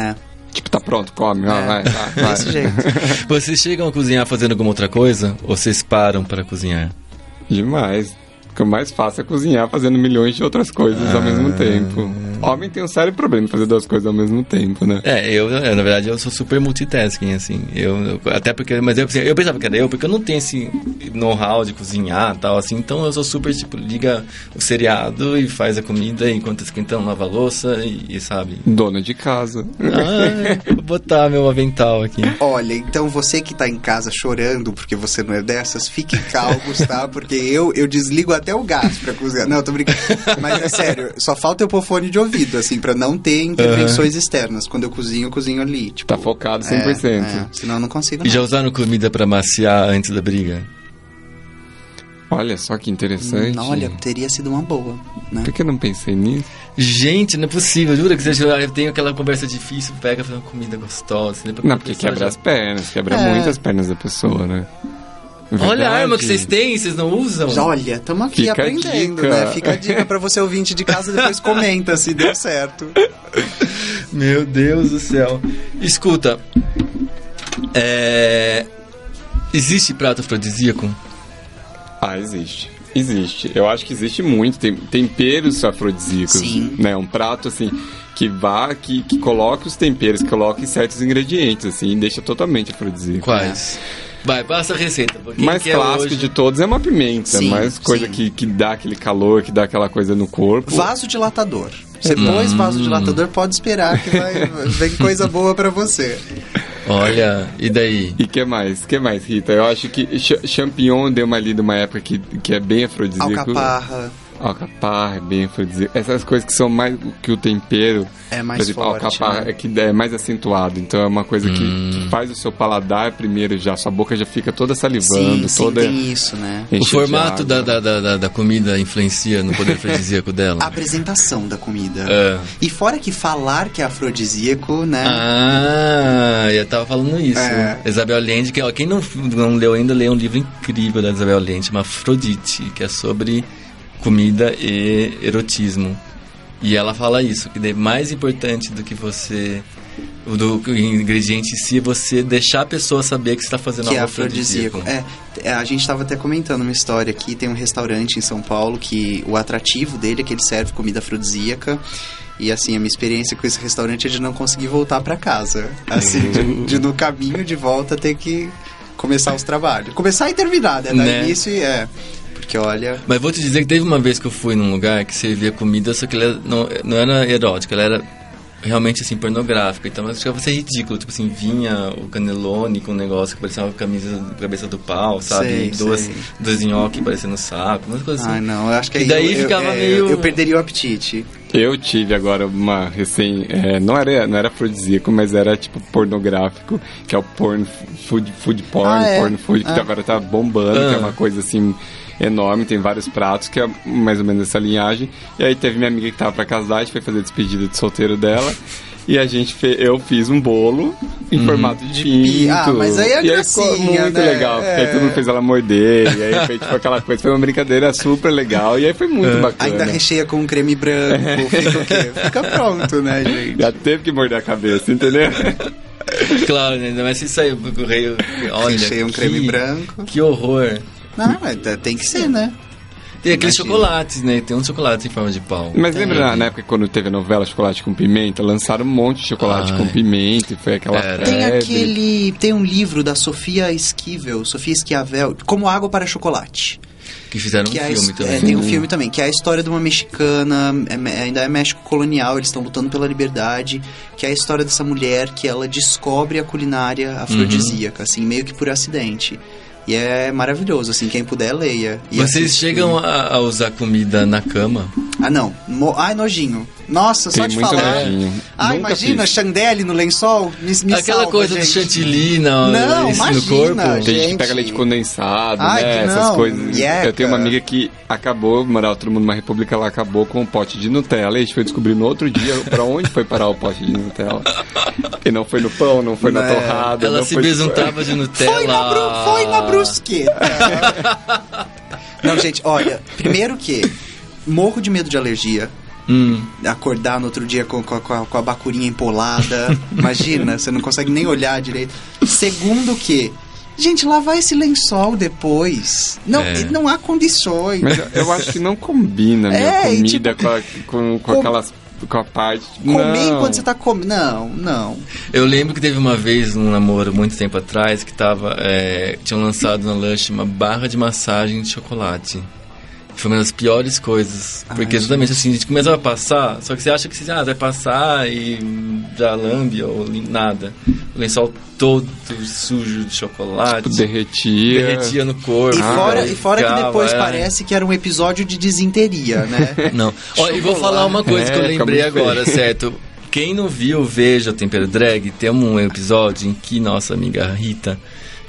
Tipo, tá pronto, come, vai. Desse jeito. Vocês chegam a cozinhar fazendo alguma outra coisa? Ou vocês param para cozinhar? Demais. O que eu mais faço é cozinhar fazendo milhões de outras coisas ao mesmo tempo. Homem tem um sério problema em fazer 2 coisas ao mesmo tempo, né? Na verdade, eu sou super multitasking, assim. Até porque... Mas eu pensava que era porque eu não tenho esse know-how de cozinhar e tal, assim. Então eu sou super, tipo, liga o seriado e faz a comida enquanto esquentando, lava a louça e sabe? Dona de casa. Vou botar meu avental aqui. Olha, então você que tá em casa chorando porque você não é dessas, fique calmos, tá? Porque eu desligo até o gás pra cozinhar. Não, tô brincando. Mas é sério, só falta eu pôr fone de ouvido, assim, pra não ter intervenções externas. Quando eu cozinho ali. Tipo, Tá focado 100%. Senão eu não consigo, E não. já usaram comida pra maciar antes da briga? Olha só que interessante. Olha, teria sido uma boa, né? Por que eu não pensei nisso? Gente, não é possível. Jura que você eu tenho aquela conversa difícil, pega fazer uma comida gostosa. Não, porque quebra as pernas, quebra muitas pernas da pessoa, né? Olha a arma que vocês têm, vocês não usam? Olha, estamos aqui Fica a aprendendo, dica. né? Fica a dica pra você ouvinte de casa, depois comenta se deu certo. Meu Deus do céu. Escuta, existe prato afrodisíaco? Existe. Existe. Eu acho que existe muito. Tem temperos afrodisíacos. Sim. Né? Um prato, assim, que coloque os temperos, que coloque certos ingredientes, assim, e deixa totalmente afrodisíaco. Quais? Vai, passa a receita. Quem Mais quer clássico hoje? de todos é uma pimenta. Sim, Mais coisa sim. que dá aquele calor, que dá aquela coisa no corpo. Vasodilatador. Você pôs vasodilatador, pode esperar que vem coisa boa pra você. Olha, e daí? E que mais, Rita? Eu acho que champignon deu uma lida uma época que é bem afrodisíaco. Alcaparra é bem afrodisíaco. Essas coisas que são mais que o tempero. É mais por exemplo, forte, alcaparra né? é que é mais acentuado. Então é uma coisa que faz o seu paladar primeiro já. Sua boca já fica toda salivando. Sim, toda tem isso, né? O enche de formato água. da comida influencia no poder afrodisíaco dela? A apresentação da comida. É. E fora que falar que é afrodisíaco, né? Eu tava falando isso. É. Isabel Allende, que, ó, quem não leu ainda, lê um livro incrível da Isabel Allende, chama Afrodite, que é sobre comida e erotismo. E ela fala isso, que mais importante do que você... do ingrediente em si, é você deixar a pessoa saber que você está fazendo Que é algo afrodisíaco. A gente estava até comentando uma história aqui, tem um restaurante em São Paulo que o atrativo dele é que ele serve comida afrodisíaca. E assim, a minha experiência com esse restaurante é de não conseguir voltar para casa. Assim, de no caminho de volta ter que começar os trabalhos. Começar e terminar, né? Dar início e Porque olha... Mas vou te dizer que teve uma vez que eu fui num lugar que servia comida, só que ela não era erótica, ela era realmente assim, pornográfica. Então eu achava ser ridículo. Tipo assim, vinha o canelone com um negócio que parecia uma cabeça do pau, sabe? Sei. Dois nhoque parecendo um saco, umas coisas assim. Ai, não, eu acho que E aí daí eu ficava meio... Eu perderia o apetite. Eu tive agora uma não era afrodisíaco, mas era tipo pornográfico, que é o food porn, porn food, que agora tá bombando, que é uma coisa assim enorme, tem vários pratos, que é mais ou menos essa linhagem. E aí teve minha amiga que tava pra casar, a gente foi fazer despedida de solteiro dela. E eu fiz um bolo em formato de pinto. Mas aí é e gracinha, aí ficou muito né? legal, porque aí todo mundo fez ela morder, e aí foi tipo aquela coisa, foi uma brincadeira super legal, e aí foi muito bacana. Ainda recheia com um creme branco, fica o quê? Fica pronto, né, gente? Já teve que morder a cabeça, entendeu? Claro, né? Mas se saiu olha, Recheia um creme branco. Que horror. Não, tem que ser, né? Tem aqueles Imagina. chocolates, né? Tem uns chocolates em forma de pau. Mas lembra na época quando teve a novela Chocolate com Pimenta? Lançaram um monte de chocolate com pimenta e foi aquela febre. Tem um livro da Sofia Schiavel, Como Água para Chocolate. Que fizeram Que um filme também. tem um filme também, que é a história de uma mexicana, ainda é México colonial, eles estão lutando pela liberdade, que é a história dessa mulher que ela descobre a culinária afrodisíaca, assim, meio que por acidente. E é maravilhoso, assim, quem puder, leia. E Vocês assiste. chegam a usar comida na cama? Ah, não. Ai, nojinho. Nossa, só Tem de muito falar. nojinho. Ai, Nunca imagina, fiz. chandelle no lençol. Me Aquela salva, coisa gente. do chantilly Não, isso imagina, no corpo? Tem gente que gente. pega leite condensado, Ai, né? que Essas não, coisas. ieca. Eu tenho uma amiga que morava todo mundo numa república, ela acabou com um pote de Nutella. E a gente foi descobrir no outro dia pra onde foi parar o pote de Nutella. E não foi no pão, não foi na torrada. Ela não se foi besuntava de Nutella. Foi na brusqueta. Não, gente, olha, primeiro que morro de medo de alergia. Acordar no outro dia com a bacurinha empolada. Imagina, você não consegue nem olhar direito. Segundo que, gente, lavar esse lençol depois. Não há condições. Mas eu acho que não combina, meu, e comida tipo, com aquelas... Com a parte... Comer não. enquanto você tá comendo. Não. Eu lembro que teve uma vez, num namoro muito tempo atrás, que tinham lançado na Lush uma barra de massagem de chocolate. Foi uma das piores coisas. Porque exatamente assim, a gente começava a passar, só que você acha que você vai passar e já lambe ou nada. O lençol todo sujo de chocolate. Tipo, derretia no corpo. E fora que depois ficava, parece que era um episódio de disenteria, né? Não. Ó, e vou falar uma coisa que eu lembrei fica muito agora, certo? Quem não viu, veja o Tempero Drag. Tem um episódio em que nossa amiga Rita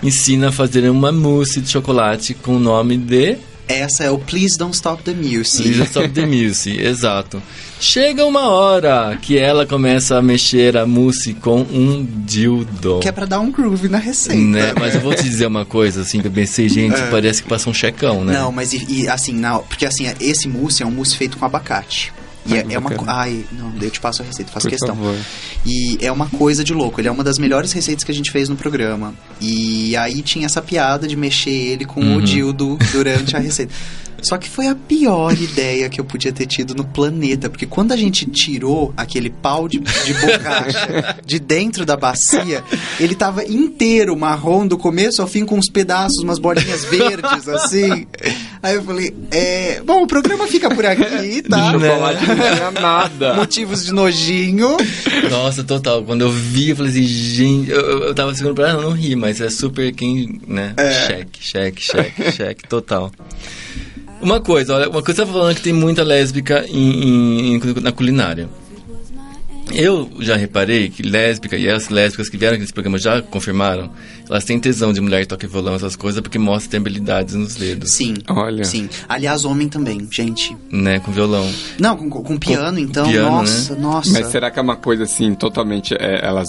ensina a fazer uma mousse de chocolate com o nome de Essa é o Please Don't Stop the Music. Please Don't Stop the Music, exato. Chega uma hora que ela começa a mexer a mousse com um dildo. Que é pra dar um groove na receita. Né? Mas eu vou te dizer uma coisa, assim, que eu pensei, gente, parece que passa um checão, né? Não, mas assim, não, porque assim, esse mousse é um mousse feito com abacate. E é uma... Ai, não, eu te passo a receita, faço questão. Favor. E é uma coisa de louco. Ele é uma das melhores receitas que a gente fez no programa. E aí tinha essa piada de mexer ele com o dildo durante a receita. Só que foi a pior ideia que eu podia ter tido no planeta. Porque quando a gente tirou aquele pau de bocacha de dentro da bacia, ele tava inteiro marrom do começo ao fim, com uns pedaços, umas bolinhas verdes, assim. Aí eu falei, bom, o programa fica por aqui, tá? Chocolate não tinha nada. Motivos de nojinho. Nossa, total. Quando eu vi, eu falei assim, gente... Eu tava segurando pra ela não rir, mas é super quem, né? Cheque, total. Uma coisa, olha, uma coisa que você tá falando que tem muita lésbica na culinária. Eu já reparei que lésbica, e as lésbicas que vieram aqui nesse programa já confirmaram, elas têm tesão de mulher que toca violão, essas coisas, porque mostra que tem habilidades nos dedos. Sim. Olha. Sim. Aliás, homem também, gente. Né, com violão. Não, com piano, então. Piano, nossa, né? nossa. Mas será que é uma coisa assim, totalmente elas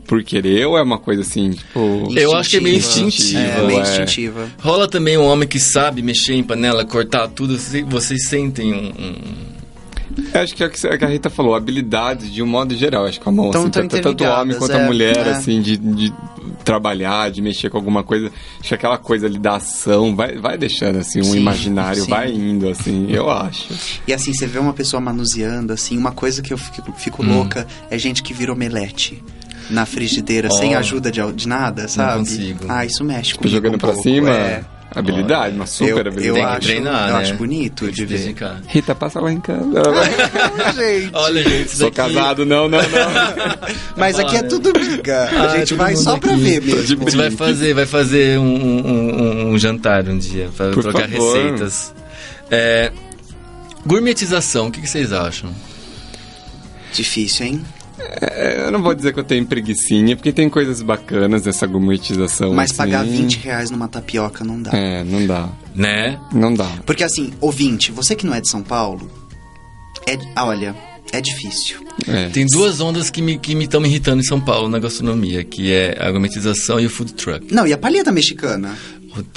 por querer, ou é uma coisa assim, tipo... Eu acho que é meio instintiva. É, meio instintiva. Rola também um homem que sabe mexer em panela, cortar tudo, vocês sentem Acho que é o que a Rita falou, habilidades de um modo geral, acho que a mão, Então, assim, tão tanto o homem quanto a interligadas, mulher, assim, de trabalhar, de mexer com alguma coisa, acho que aquela coisa ali da ação vai deixando, assim, um Sim, imaginário, sim. vai indo, assim, eu acho. E assim, você vê uma pessoa manuseando, assim, uma coisa que eu fico louca é gente que vira omelete na frigideira sem ajuda de nada, sabe? consigo. Ah, isso mexe Tipo, comigo jogando um pra pouco, cima, habilidade, uma super habilidade. Eu Tem que acho, treinar, eu né? acho bonito de ver. dedicar. Rita, passa lá em casa. Gente. Olha, gente, isso Sou daqui... casado, não. Mas aqui é tudo briga. A gente todo vai mundo só pra aqui. ver mesmo. Você vai fazer um jantar um dia, pra Por trocar favor. receitas. Gourmetização, o que vocês acham? Difícil, hein? Eu não vou dizer que eu tenho preguicinha, porque tem coisas bacanas dessa gourmetização. Mas assim. pagar R$20 numa tapioca não dá. Não dá. Né? Não dá. Porque assim, ouvinte, você que não é de São Paulo, olha, é difícil. Tem duas ondas que me estão me irritando em São Paulo na gastronomia, que é a gourmetização e o food truck. Não, e a palheta mexicana?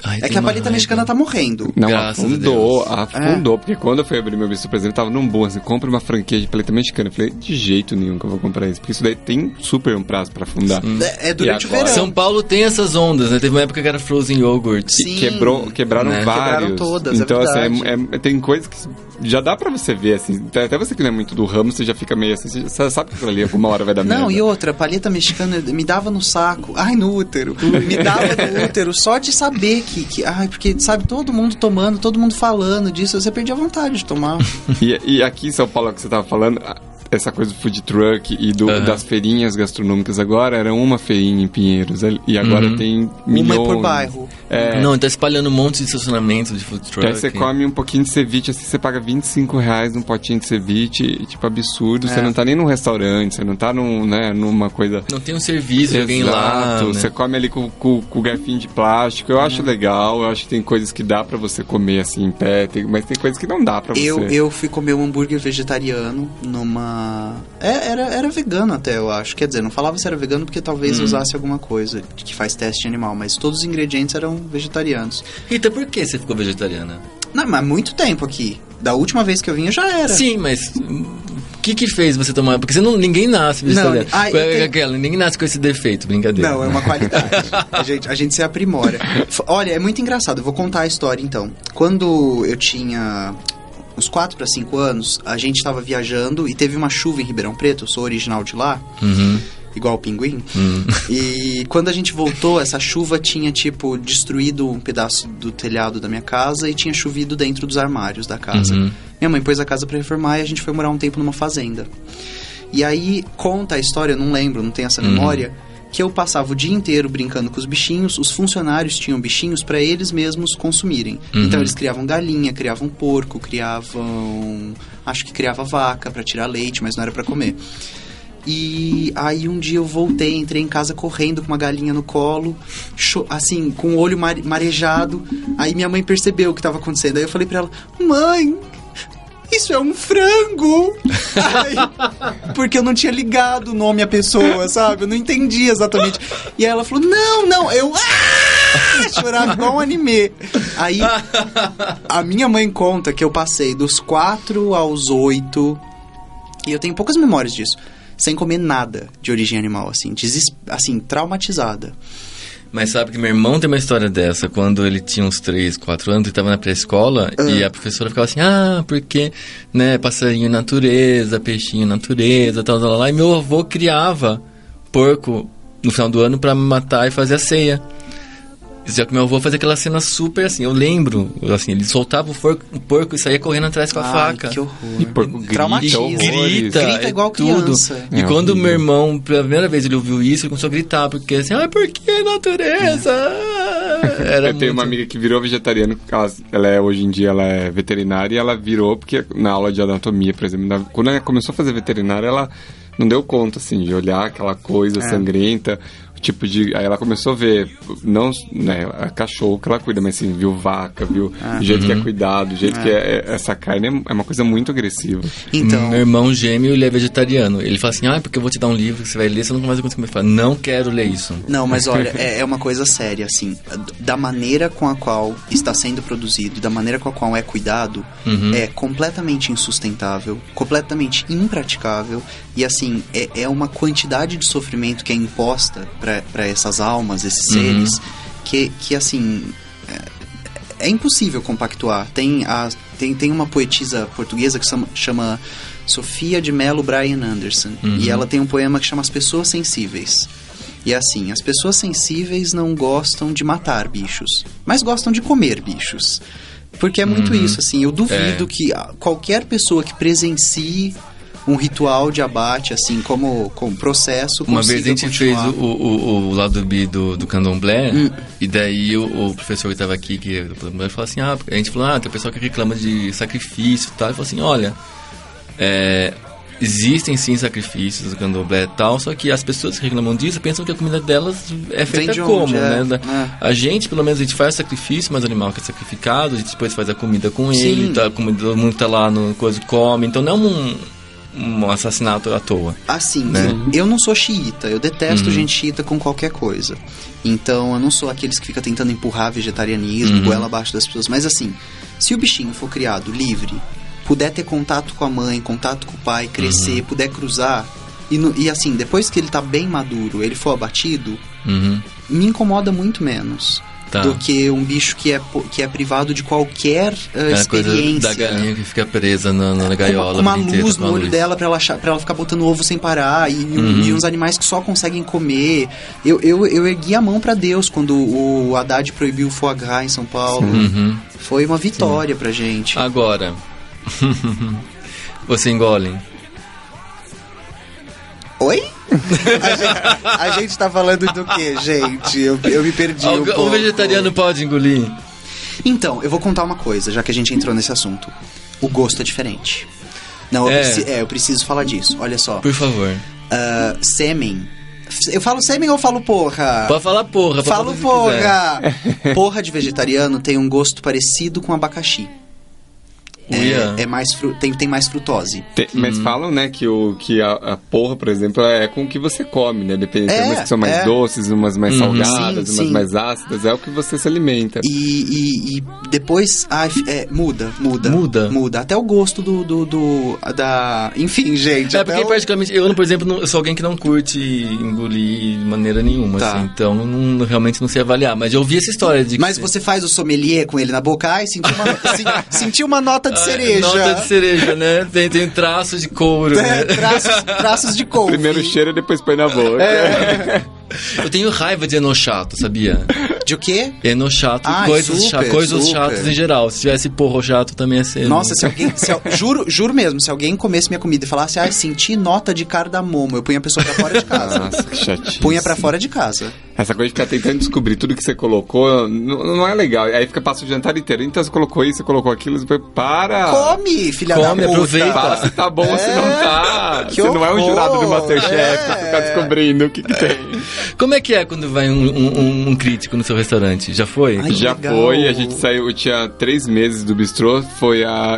Ai, É tem que a uma palheta raiva. mexicana tá morrendo. Não, Graças a afundou. Porque quando eu fui abrir meu bicho, por exemplo, tava num boom, assim, compra uma franquia de paleta mexicana. Eu falei, de jeito nenhum que eu vou comprar isso, porque isso daí tem super um prazo pra afundar. É durante E o agora? verão. São Paulo tem essas ondas, né? Teve uma época que era frozen yogurt. Sim. Quebraram Né? vários. Quebraram todas, então, é assim, verdade. tem coisas que já dá pra você ver, assim. Até você que não é muito do ramo, você já fica meio assim, você sabe que aquilo ali alguma hora vai dar merda. Não, e outra, a palheta mexicana me dava no saco. Ai, no útero. Me dava no útero só de saber que ai, porque, sabe, todo mundo tomando, todo mundo falando disso, você perdia a vontade de tomar. E aqui em São Paulo, que você tava falando, essa coisa do food truck e das feirinhas gastronômicas agora, era uma feirinha em Pinheiros, e agora tem milhões. Uma é por bairro. Não, tá espalhando um monte de estacionamento de food truck. Que aí você come um pouquinho de ceviche, assim, você paga R$25 num potinho de ceviche, e, tipo, absurdo. Você não tá nem num restaurante, você não tá numa coisa... Não tem um serviço de alguém lá, né? Você come ali com o garfinho de plástico. Eu acho legal, eu acho que tem coisas que dá pra você comer, assim, em pé, mas tem coisas que não dá pra você. Eu fui comer um hambúrguer vegetariano numa... Era vegano até, eu acho. Quer dizer, não falava se era vegano porque talvez usasse alguma coisa que faz teste animal, mas todos os ingredientes eram vegetarianos. Rita, por que você ficou vegetariana? Não, mas muito tempo aqui. Da última vez que eu vim, eu já era. Sim, mas o que fez você tomar? Porque ninguém nasce vegetariano. Ninguém nasce com esse defeito, brincadeira. Não, é uma qualidade. a gente se aprimora. Olha, é muito engraçado. Eu vou contar a história, então. Quando eu tinha uns 4 para 5 anos, a gente estava viajando e teve uma chuva em Ribeirão Preto. Eu sou original de lá. Igual o pinguim. E quando a gente voltou, essa chuva tinha, tipo, destruído um pedaço do telhado da minha casa e tinha chovido dentro dos armários da casa. Minha mãe pôs a casa pra reformar e a gente foi morar um tempo numa fazenda. E aí, conta a história, eu não lembro, não tenho essa memória, que eu passava o dia inteiro brincando com os bichinhos, os funcionários tinham bichinhos pra eles mesmos consumirem. Então eles criavam galinha, criavam porco, acho que criava vaca pra tirar leite, mas não era pra comer. E aí um dia eu voltei, entrei em casa correndo com uma galinha no colo, assim, com o olho marejado. Aí minha mãe percebeu o que estava acontecendo. Aí eu falei pra ela, mãe, isso é um frango! Aí, porque eu não tinha ligado o nome à pessoa, sabe? Eu não entendi exatamente. E aí ela falou, não, eu... chorava igual um anime. Aí a minha mãe conta que eu passei dos 4 aos 8, e eu tenho poucas memórias disso, sem comer nada de origem animal, assim, traumatizada. Mas sabe que meu irmão tem uma história dessa. Quando ele tinha uns 3, 4 anos, ele estava na pré-escola e a professora ficava assim, porque, né, passarinho natureza, peixinho natureza, tal. E meu avô criava porco no final do ano pra matar e fazer a ceia. Já que meu avô fazia aquela cena super assim, eu lembro, assim, ele soltava o porco e saía correndo atrás com a faca. Que horror. E porco grita igual criança. E quando meu irmão, pela primeira vez ele ouviu isso, ele começou a gritar, porque assim, por que natureza? Eu tenho uma amiga que virou vegetariana, hoje em dia ela é veterinária, e ela virou, porque na aula de anatomia, por exemplo, quando ela começou a fazer veterinária, ela não deu conta, assim, de olhar aquela coisa sangrenta, tipo de... Aí ela começou a ver, não, né, a cachorro que ela cuida, mas assim, viu vaca, viu o jeito que é cuidado, o jeito que essa carne é uma coisa muito agressiva. Então... Meu irmão gêmeo, ele é vegetariano. Ele fala assim, porque eu vou te dar um livro que você vai ler, você nunca mais vai conseguir comer. Ele fala, não quero ler isso. Não, mas olha, é uma coisa séria, assim, da maneira com a qual está sendo produzido, da maneira com a qual é cuidado, é completamente insustentável, completamente impraticável, e assim, é uma quantidade de sofrimento que é imposta para essas almas, esses seres, que assim, é impossível compactuar. Tem uma poetisa portuguesa que chama Sofia de Mello Bryan Anderson, e ela tem um poema que chama As Pessoas Sensíveis. E assim, as pessoas sensíveis não gostam de matar bichos, mas gostam de comer bichos. Porque é muito isso, assim, eu duvido que qualquer pessoa que presencie um ritual de abate, assim, como processo, uma vez a gente continuar. fez o lado B do candomblé, e daí o professor que estava aqui, que falou assim, a gente falou, tem o pessoal que reclama de sacrifício e tal, ele falou assim, olha, existem sim sacrifícios do candomblé e tal, só que as pessoas que reclamam disso pensam que a comida delas é feita como, né? A gente, pelo menos, a gente faz sacrifício, mas o animal que é sacrificado, a gente depois faz a comida com ele, tá, todo mundo tá lá no coisa e come, então não é um assassinato à toa. Assim, né? Eu não sou xiita, eu detesto gente xiita com qualquer coisa. Então, eu não sou aqueles que ficam tentando empurrar vegetarianismo, goela abaixo das pessoas. Mas assim, se o bichinho for criado livre, puder ter contato com a mãe, contato com o pai, crescer, puder cruzar, e assim, depois que ele tá bem maduro, ele for abatido, me incomoda muito menos. Do que um bicho que é privado de qualquer experiência. Coisa da galinha que fica presa na gaiola. Com uma luz no olho dela pra ela ficar botando ovo sem parar. E uns animais que só conseguem comer. Eu ergui a mão pra Deus quando o Haddad proibiu o foie gras em São Paulo. Foi uma vitória pra gente. Agora, você engole? Oi? A gente tá falando do quê, gente? Eu me perdi um pouco. Um vegetariano pode engolir? Então, eu vou contar uma coisa, já que a gente entrou nesse assunto. O gosto é diferente. Não, eu preciso falar disso. Olha só. Por favor. Sêmen. Eu falo sêmen ou falo porra? Pode falar porra. Falo porra. Porra de vegetariano tem um gosto parecido com abacaxi. É mais tem mais frutose. Mas falam, né, que a porra, por exemplo, é com o que você come, né? Depende, tem umas que são mais doces, umas mais salgadas, umas mais ácidas, é o que você se alimenta. E depois muda. Até o gosto da... Enfim, gente. Porque praticamente, eu, por exemplo, eu sou alguém que não curte engolir de maneira nenhuma, assim, então realmente não sei avaliar. Mas eu ouvi essa história de... Mas você faz o sommelier com ele na boca e sentiu uma nota de cereja. Nota de cereja, né? Tem traços de couro, né? Traços de couro. Primeiro cheiro e depois põe na boca. Eu tenho raiva de enochato, sabia? De o quê? Enochato, Ai, coisas super. chatas em geral. Se tivesse porro chato, também ia ser. Nossa, se alguém... juro mesmo, se alguém comesse minha comida e falasse, senti nota de cardamomo, eu punha a pessoa pra fora de casa. Nossa, que chatice. Punha pra fora de casa. Essa coisa de ficar tentando descobrir tudo que você colocou não é legal. Aí passa o jantar inteiro. Então você colocou isso, você colocou aquilo, você para. Come, filha da puta. Aproveita. Fala se tá bom ou se não tá. Que Você não é um jurado do horror. Masterchef pra ficar descobrindo o que tem. Como é que é quando vai um crítico no seu restaurante? Já foi? Ai, Já legal. foi, a gente saiu, eu tinha 3 meses do bistrô,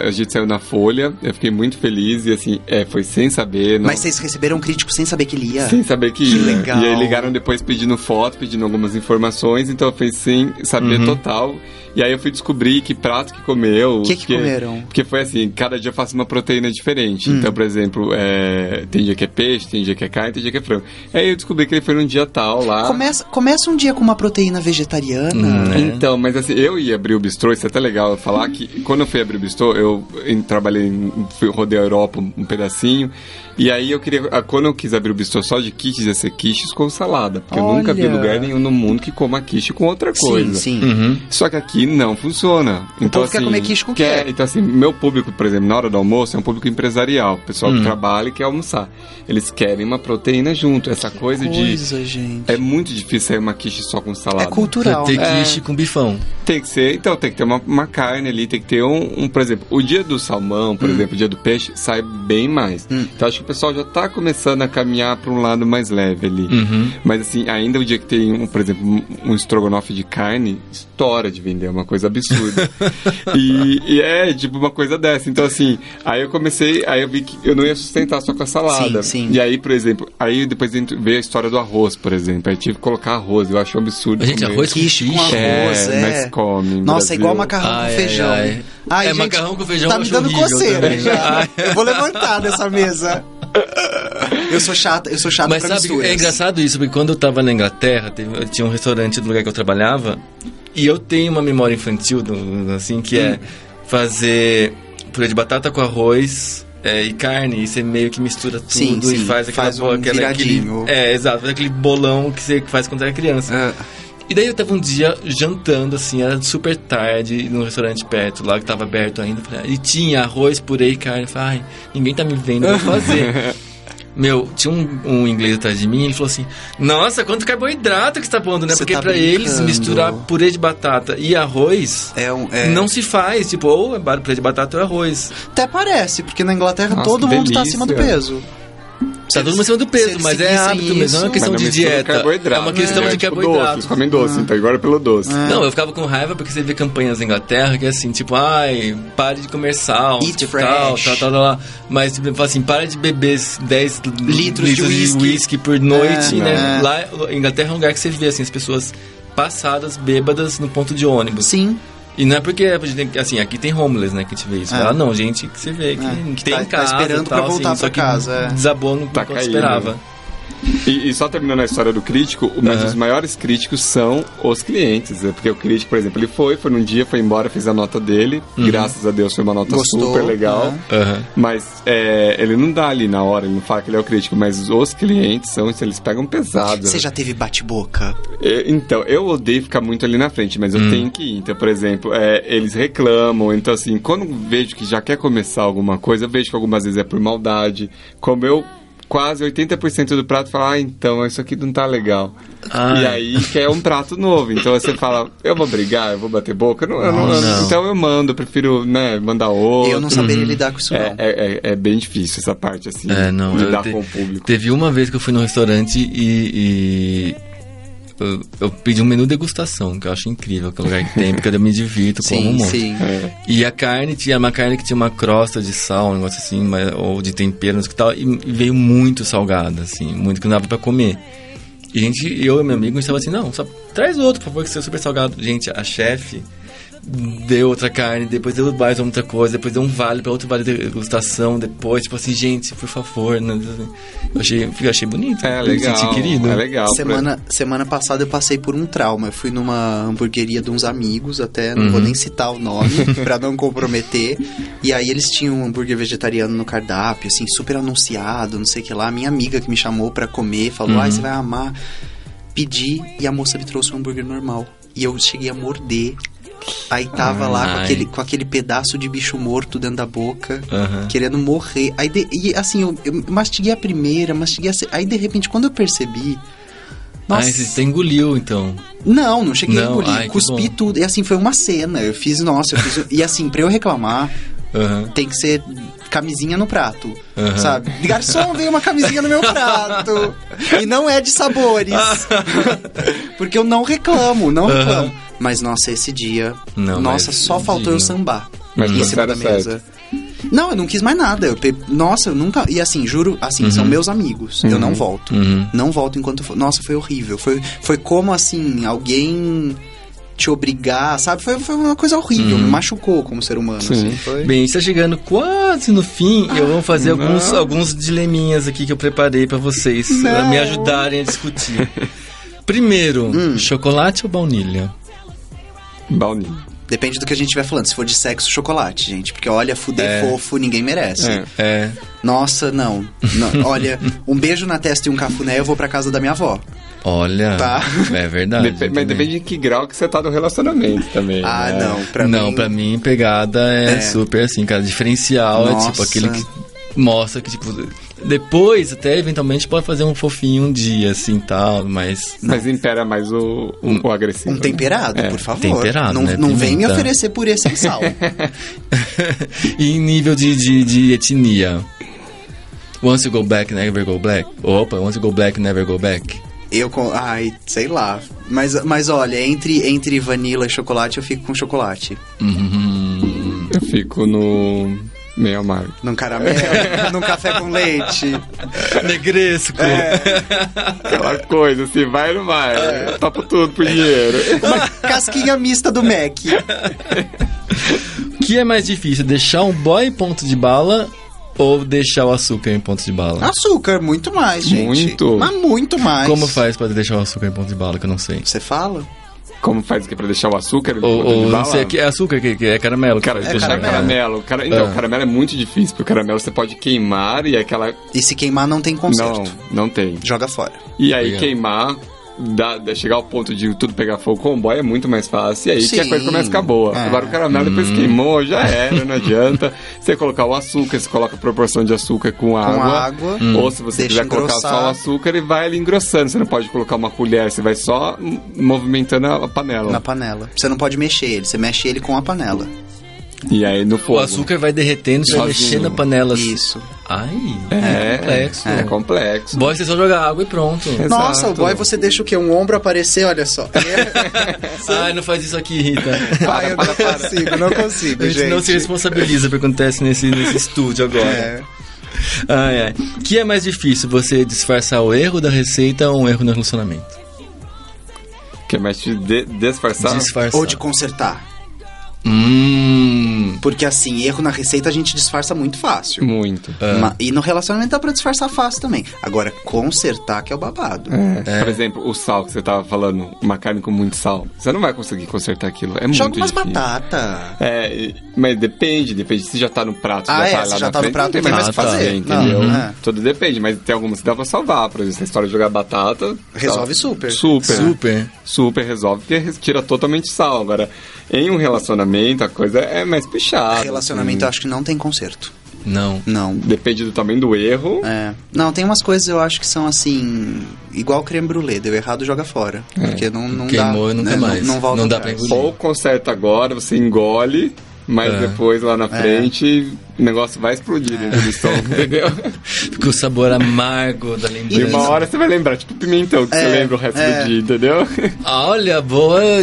a gente saiu na Folha, eu fiquei muito feliz e assim, foi sem saber. Mas vocês receberam um crítico sem saber que ele ia? Sem saber que ia. legal. E aí ligaram depois pedindo foto, pedindo algumas informações, então eu fiz sem saber total. E aí eu fui descobrir que prato que comeu. O que comeram? Porque foi assim, cada dia eu faço uma proteína diferente. Então, por exemplo, tem dia que é peixe, tem dia que é carne, tem dia que é frango. Aí eu descobri que ele foi num dia tal lá. Começa um dia com uma proteína vegetariana. Então, mas assim, eu ia abrir o bistrô, isso é até legal eu falar que quando eu fui abrir o bistrô, eu rodei a Europa um pedacinho, e aí eu queria, quando eu quis abrir o bistrô só de quiches, ia ser quiches com salada, porque eu nunca vi Olha. lugar nenhum no mundo que coma quiche com outra coisa. Sim. Só que aqui não funciona. Então, povo quer comer quiche com o quê? Então, assim, meu público, por exemplo, na hora do almoço, é um público empresarial. O pessoal que trabalha e quer almoçar. Eles querem uma proteína junto. Essa coisa gente. É muito difícil sair uma quiche só com salada. É cultural. Pra ter quiche com bifão. Tem que ser, então tem que ter uma carne ali, tem que ter por exemplo, o dia do salmão, por exemplo, o dia do peixe, sai bem mais. Então acho que o pessoal já tá começando a caminhar para um lado mais leve ali. Mas assim, ainda o dia que tem, por exemplo, um estrogonofe de carne, estoura de vender, é uma coisa absurda. e é tipo uma coisa dessa. Então assim, aí eu vi que eu não ia sustentar só com a salada. Sim. E aí, por exemplo, depois veio a história do arroz, por exemplo. Aí tive que colocar arroz, eu achei um absurdo. Gente, comer. arroz com Quiche com quiche. arroz, Mas come. em Nossa, é igual Brasil. macarrão com feijão. Ai, gente, macarrão com feijão tá eu me acho dando horrível coceira também. já. Eu vou levantar dessa mesa. Eu sou chata Mas pra sabe, misturas. é engraçado isso, porque quando eu tava na Inglaterra, eu tinha um restaurante do lugar que eu trabalhava, e eu tenho uma memória infantil, assim, que é fazer purê de batata com arroz e carne, e você meio que mistura tudo Sim, e faz aquele viradinho. exato, faz aquele bolão que você faz quando era criança. E daí eu tava um dia jantando, assim, era super tarde, num restaurante perto, lá que tava aberto ainda. E tinha arroz, purê e carne. Eu falei, ninguém tá me vendo, eu vou fazer. Meu, tinha um inglês atrás de mim, ele falou assim, nossa, quanto carboidrato que você tá pondo, né? Você Porque tá pra eles, brincando. misturar purê de batata e arroz, não se faz. Tipo, ou é purê de batata ou arroz. Até parece, porque na Inglaterra Nossa, todo que mundo tá delícia. acima do peso. Tá todo mundo acima do se peso, eles mas é seguissem hábito mesmo, não é uma isso- questão Mas de não mistura dieta. carboidrato, É uma questão né? de Tipo carboidrato. doce, eles comem doce, então agora é pelo doce. Não, eu ficava com raiva porque você vê campanhas na Inglaterra que é assim, tipo, pare de comer sal, Eat tipo, fresh. tal. Mas, tipo, fala assim, para de beber 10 Litros de whisky. whisky por noite, né? É. Lá, Inglaterra é um lugar que você vê, assim, as pessoas passadas, bêbadas, no ponto de ônibus. Sim. E não é porque, assim, aqui tem homeless, né, que a gente vê isso. Lá não, gente que você vê, que tem Tá- em tá casa esperando e tal, pra voltar assim, só pra casa, que desabou no Tá quanto caindo. esperava. E só terminando a história do crítico, mas os maiores críticos são os clientes. Porque o crítico, por exemplo, ele foi num dia, foi embora, fez a nota dele. Graças a Deus foi uma nota Gostou, super legal. Mas ele não dá ali na hora, ele não fala que ele é o crítico. Mas os clientes eles pegam pesado. Você já teve bate-boca? Então, eu odeio ficar muito ali na frente, mas eu tenho que ir. Então, por exemplo, eles reclamam. Então, assim, quando vejo que já quer começar alguma coisa, eu vejo que algumas vezes é por maldade. Como eu quase 80% do prato fala, então, isso aqui não tá legal. E aí quer um prato novo. Então você fala, eu vou brigar, eu vou bater boca. Eu não. Então eu mando, eu prefiro, né, mandar outro. Eu não saberia lidar com isso, não. É bem difícil essa parte, assim, Não, lidar com o público. Teve uma vez que eu fui num restaurante e eu pedi um menu degustação, que eu acho incrível, que é um lugar que tem, porque eu me divirto com um monte. Sim. E a carne tinha uma carne que tinha uma crosta de sal, um negócio assim, ou de temperos e tal, e veio muito salgada, assim, muito que não dava pra comer. E eu e meu amigo, a gente tava assim, não, só traz outro, por favor, que seja super salgado. Gente, a chefe deu outra carne, depois deu mais outra coisa, depois deu um vale pra outro vale de degustação, depois, tipo assim, gente, por favor, né? Eu achei bonito. Legal, me senti querido. é legal. Semana passada eu passei por um trauma. Eu fui numa hamburgueria de uns amigos, até não vou nem citar o nome, pra não comprometer. E aí eles tinham um hambúrguer vegetariano no cardápio, assim, super anunciado, não sei o que lá. A minha amiga que me chamou pra comer falou, você vai amar. pedi e a moça me trouxe um hambúrguer normal. E eu cheguei a morder. Aí tava lá com aquele pedaço de bicho morto dentro da boca, querendo morrer. Aí e assim, eu mastiguei a primeira, aí de repente, quando eu percebi... Nossa. Você engoliu, então? Não cheguei a engolir. Cuspi tudo. E assim, foi uma cena. E assim, pra eu reclamar, tem que ser camisinha no prato, sabe? Garçom, veio uma camisinha no meu prato. E não é de sabores. Porque eu não reclamo. Mas, nossa, esse dia... só faltou eu sambar. Mas em cima da mesa. Não, eu não quis mais nada. Eu nunca... E assim, juro, assim, são meus amigos. Eu não volto. Não volto enquanto... Nossa, foi horrível. Foi como, assim, alguém te obrigar, sabe? Foi uma coisa horrível. Me machucou como ser humano, assim. Foi... Bem, está chegando quase no fim. Eu vou fazer alguns dileminhas aqui que eu preparei pra vocês. Pra me ajudarem a discutir. Primeiro, chocolate ou baunilha? Baunilha. Depende do que a gente estiver falando. Se for de sexo, chocolate, gente. Porque, olha, fuder fofo, ninguém merece. Nossa, não. Olha, um beijo na testa e um cafuné, eu vou pra casa da minha avó. Olha, tá? É verdade. Mas depende de que grau que você tá no relacionamento também. Não, pra mim, pegada é super assim, cara. Diferencial. Nossa. É tipo aquele que mostra que, tipo... Depois, até, eventualmente, pode fazer um fofinho um dia, assim, tal, mas... Mas impera mais o agressivo. Um temperado, por favor. Temperado, não vem me oferecer purê sem sal. E em nível de etnia? Once you go back, never go back? Opa, once you go black, never go back? Sei lá. Mas olha, entre vanilla e chocolate, eu fico com chocolate. Eu fico no... meio amargo. Num caramelo, num café com leite. Negresco. Aquela coisa assim, vai ou não vai? Topo tudo por dinheiro. Uma casquinha mista do Mac. O que é mais difícil, deixar um boy em ponto de bala ou deixar o açúcar em ponto de bala? Açúcar, muito mais, gente. Muito. Mas muito mais. Como faz pra deixar o açúcar em ponto de bala, que eu não sei? Você fala? Como faz o que pra deixar o açúcar em ponto de bala? Não sei, é açúcar, que é caramelo. Caramelo. Então, caramelo é muito difícil, porque o caramelo você pode queimar e aquela... E se queimar não tem conserto. Não tem. Joga fora. E aí queimar... chegar ao ponto de tudo pegar fogo com o boy é muito mais fácil. E aí que a coisa começa a ficar boa. Agora o caramelo depois queimou, já era, não adianta. Você colocar o açúcar, você coloca a proporção de açúcar com água. Ou se você quiser colocar só o açúcar, ele vai ali engrossando. Você não pode colocar uma colher, você vai só movimentando a panela. Na panela. Você não pode mexer ele, você mexe ele com a panela. E aí no fogo. O açúcar vai derretendo, você vai mexer na panela. Isso. Ai, é complexo. É complexo. Boy, você só joga água e pronto. Exato. Nossa, o boy você deixa o quê? Um ombro aparecer, olha só. Ai, não faz isso aqui, Rita. Eu não consigo, A gente não se responsabiliza pelo que acontece nesse estúdio agora. Ai. O que é mais difícil, você disfarçar o erro da receita ou um erro no relacionamento? O que é mais disfarçar? Ou de consertar. Porque assim, erro na receita a gente disfarça muito fácil. Muito. E no relacionamento dá pra disfarçar fácil também. Agora, consertar que é o babado. Por exemplo, o sal que você tava falando, uma carne com muito sal. Você não vai conseguir consertar aquilo. É muito difícil. Joga umas batatas. Mas depende. Se já tá no prato, se já tá no prato, não tem mais o que fazer, entendeu? Não, Tudo depende, mas tem algumas que dá pra salvar. Por exemplo, a história de jogar batata... Resolve super. Super resolve, porque tira totalmente sal. Agora, em um relacionamento, a coisa é mais puxada. Relacionamento, eu acho que não tem conserto. Não. Depende do tamanho do erro. Não, tem umas coisas eu acho que são assim... Igual creme brulee, deu errado, joga fora. Porque não queimou dá... nunca mais. Não volta não dá atrás. pra engolir. Ou conserta agora, você engole... Mas depois, lá na frente, o negócio vai explodir dentro do estômago, entendeu? Porque o sabor amargo da lembrança. E uma hora você vai lembrar, tipo pimentão, que você lembra o resto do dia, entendeu? Olha, boa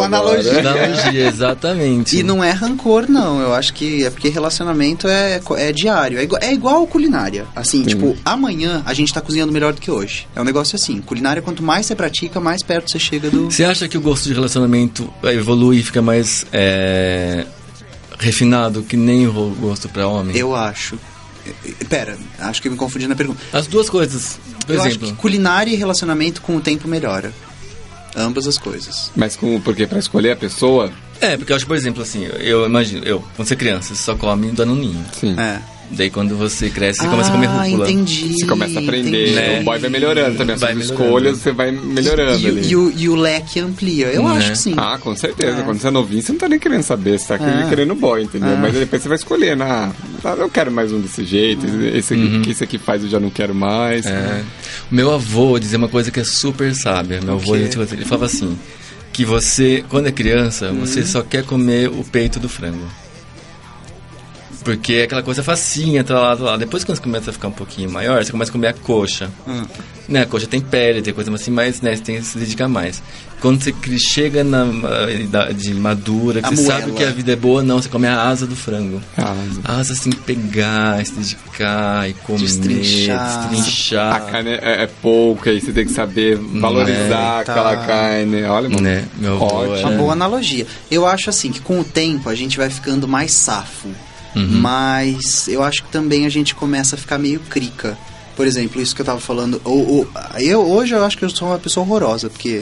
analogia. Analogia, exatamente. E não é rancor, não. Eu acho que é porque relacionamento é diário. É igual culinária. Assim, tipo, amanhã a gente tá cozinhando melhor do que hoje. É um negócio assim. Culinária, quanto mais você pratica, mais perto você chega do... Você acha que o gosto de relacionamento evolui e fica mais... refinado que nem o gosto pra homem? Eu acho. Pera, acho que eu me confundi na pergunta. As duas coisas, por exemplo. Acho que culinária e relacionamento com o tempo melhora. Ambas as coisas. Mas porque pra escolher a pessoa... Porque eu acho, por exemplo, assim, eu imagino, quando você é criança, você só come danoninho. Sim. Daí quando você cresce, você começa a comer rúcula. Entendi. Você começa a aprender, o boy vai melhorando também, as suas escolhas, você vai melhorando ali. E o leque amplia, eu acho que sim. Ah, com certeza, quando você é novinho, você não tá nem querendo saber, você tá querendo boy, entendeu? Mas depois você vai escolher, eu quero mais um desse jeito, esse aqui faz eu já não quero mais. Meu avô dizia uma coisa que é super sábia, ele falava assim, que você, quando é criança, você só quer comer o peito do frango. Porque é aquela coisa facinha, tá lá. Depois que você começa a ficar um pouquinho maior, você começa a comer a coxa. Né, a coxa tem pele, tem coisa assim, mas né, você tem que se dedicar mais. Quando você chega na idade madura, que você sabe que a vida é boa, não, você come a asa do frango. A asa assim, pegar, se dedicar e comer, destrinchar. A carne é pouca e você tem que saber valorizar aquela carne. Olha, mano, meu avô, uma boa analogia. Eu acho assim, que com o tempo a gente vai ficando mais safo. Mas eu acho que também a gente começa a ficar meio crica. Por exemplo, isso que eu tava falando. Hoje eu acho que eu sou uma pessoa horrorosa, porque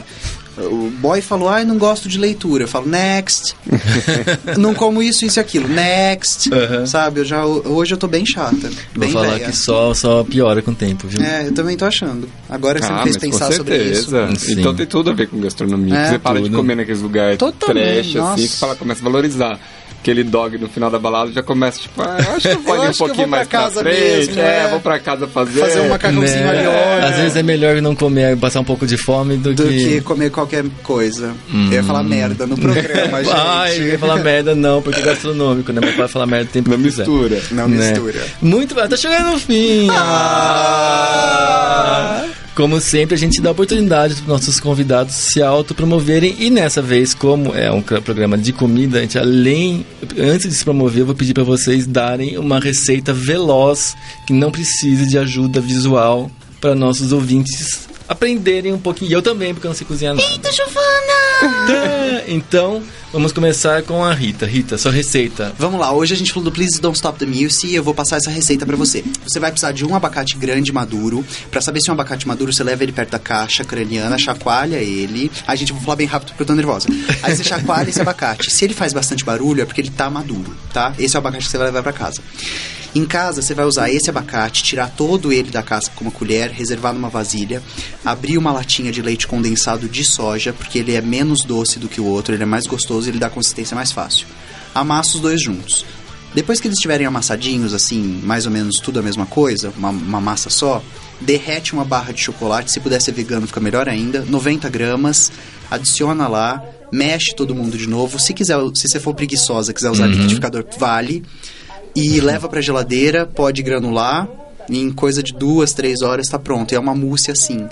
o boy falou, não gosto de leitura. Eu falo, next. Não como isso e aquilo, next. Sabe, hoje eu tô bem chata. Bem Vou falar véia. que só piora com o tempo, viu? Eu também tô achando. Agora que você me fez pensar sobre isso. Sim. Então tem tudo a ver com gastronomia. Você para de comer naqueles lugares trash, assim, você começa a valorizar. Aquele dog no final da balada já começa, tipo, acho que eu vou ali um pouquinho mais pra frente. Vou pra casa fazer um macarrãozinho ali. Às vezes é melhor não comer, passar um pouco de fome do que comer qualquer coisa. Eu ia falar merda no programa, gente. Eu ia falar merda não, porque é gastronômico, né? Mas pode falar merda o tempo que quiser. Não mistura. Muito bem, tá chegando no fim. Como sempre, a gente dá oportunidade para os nossos convidados se autopromoverem. E nessa vez, como é um programa de comida, a gente, antes de se promover, eu vou pedir para vocês darem uma receita veloz, que não precise de ajuda visual, para nossos ouvintes aprenderem um pouquinho. E eu também, porque eu não sei cozinhar nada. Eita, Giovana! Então, vamos começar com a Rita. Rita, sua receita. Vamos lá, hoje a gente falou do Please Don't Stop the Music e eu vou passar essa receita pra você. Você vai precisar de um abacate grande maduro. Pra saber se é um abacate maduro, você leva ele perto da caixa craniana, chacoalha ele. A gente vai falar bem rápido porque eu tô nervosa. Aí você chacoalha esse abacate. Se ele faz bastante barulho, é porque ele tá maduro, tá? Esse é o abacate que você vai levar pra casa. Em casa, você vai usar esse abacate, tirar todo ele da casca com uma colher, reservar numa vasilha, abrir uma latinha de leite condensado de soja, porque ele é menos doce do que o outro, ele é mais gostoso e ele dá consistência mais fácil. Amassa os dois juntos. Depois que eles estiverem amassadinhos, assim, mais ou menos tudo a mesma coisa, uma massa só, derrete uma barra de chocolate, se puder ser vegano fica melhor ainda, 90 gramas, adiciona lá, mexe todo mundo de novo. Se você for preguiçosa, quiser usar liquidificador, vale. E leva pra geladeira, pode granular, e em coisa de 2-3 horas tá pronto. E é uma mousse assim,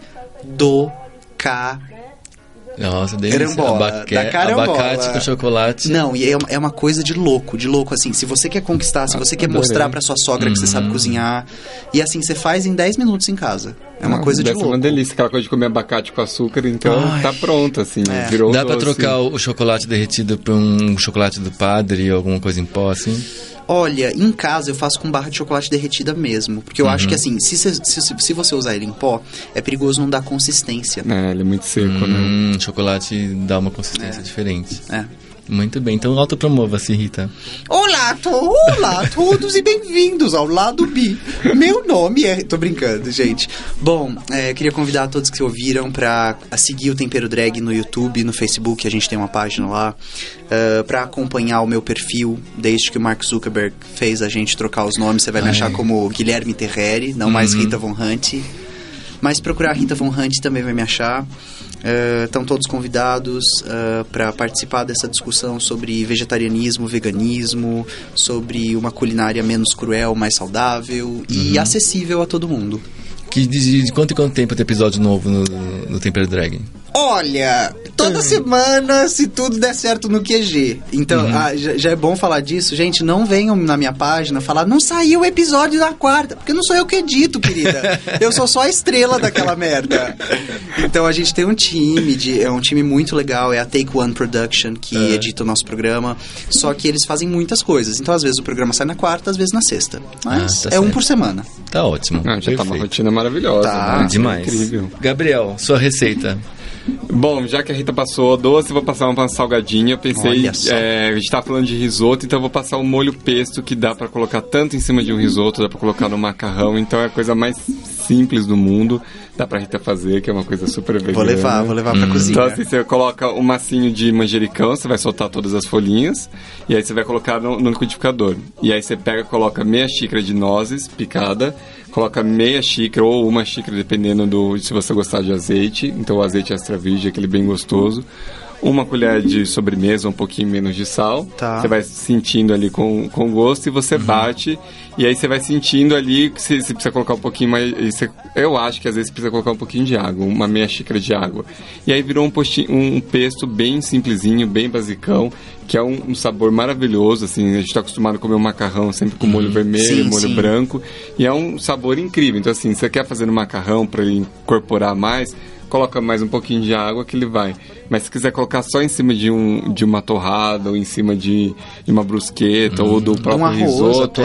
Nossa, delícia. Da carambola. Abacate com chocolate. Não, e é uma coisa de louco, assim. Se você quer conquistar, se você quer mostrar pra sua sogra que você sabe cozinhar. E assim, você faz em 10 minutos em casa. É uma coisa de louco. É uma delícia, aquela coisa de comer abacate com açúcar, então tá pronto, assim. Virou Dá pra trocar o chocolate derretido por um chocolate do padre ou alguma coisa em pó, assim? Olha, em casa eu faço com barra de chocolate derretida mesmo. Porque eu acho que assim, se você usar ele em pó, é perigoso não dar consistência. Ele é muito seco, né? Chocolate dá uma consistência diferente. É. Muito bem, então autopromova-se, Rita. Olá a todos e bem-vindos ao Lado B. Meu nome é... Tô brincando, gente. Bom, queria convidar todos que ouviram pra seguir o Tempero Drag no YouTube, no Facebook, a gente tem uma página lá, pra acompanhar o meu perfil, desde que o Mark Zuckerberg fez a gente trocar os nomes, você vai me achar como Guilherme Terreri, não mais Rita Von Hunt. Mas procurar Rita Von Hunt também vai me achar. Estão todos convidados para participar dessa discussão sobre vegetarianismo, veganismo, sobre uma culinária menos cruel, mais saudável e acessível a todo mundo. De quanto em quanto tempo tem episódio novo no Tempero Drag? Olha, toda semana, se tudo der certo no QG. Então, já é bom falar disso. Gente, não venham na minha página falar, não saiu o episódio da quarta, porque não sou eu que edito, querida. Eu sou só a estrela daquela merda. Então, a gente tem um time, é um time muito legal, é a Take One Production, que edita o nosso programa. Só que eles fazem muitas coisas. Então, às vezes o programa sai na quarta, às vezes na sexta. Mas tá é certo. um por semana. Tá ótimo. Já tá uma rotina maravilhosa. Tá, né? demais. Incrível. Gabriel, sua receita. Bom, já que a Rita passou doce, eu vou passar uma salgadinha. Eu pensei, Olha só. a gente tá falando de risoto, então eu vou passar um molho pesto que dá pra colocar tanto em cima de um risoto, dá pra colocar no macarrão, então é a coisa mais simples do mundo. Dá pra Rita fazer, que é uma coisa super vegana. Vou levar pra cozinha. Então assim, você coloca um massinho de manjericão, você vai soltar todas as folhinhas, e aí você vai colocar no liquidificador. E aí você pega e coloca meia xícara de nozes picada, coloca meia xícara ou uma xícara, dependendo se você gostar de azeite. Então o azeite extra virgem, aquele bem gostoso. Uma colher de sobremesa, um pouquinho menos de sal. Tá. Você vai sentindo ali com gosto e você bate. E aí você vai sentindo ali que você precisa colocar um pouquinho mais... eu acho que às vezes precisa colocar um pouquinho de água, uma meia xícara de água. E aí virou um pesto bem simplesinho, bem basicão, que é um sabor maravilhoso, assim. A gente está acostumado a comer um macarrão sempre com molho vermelho, molho branco. E é um sabor incrível. Então assim, você quer fazer um macarrão para ele incorporar mais... Coloca mais um pouquinho de água que ele vai. Mas se quiser colocar só em cima de uma torrada, ou em cima de uma brusqueta, ou do próprio risoto,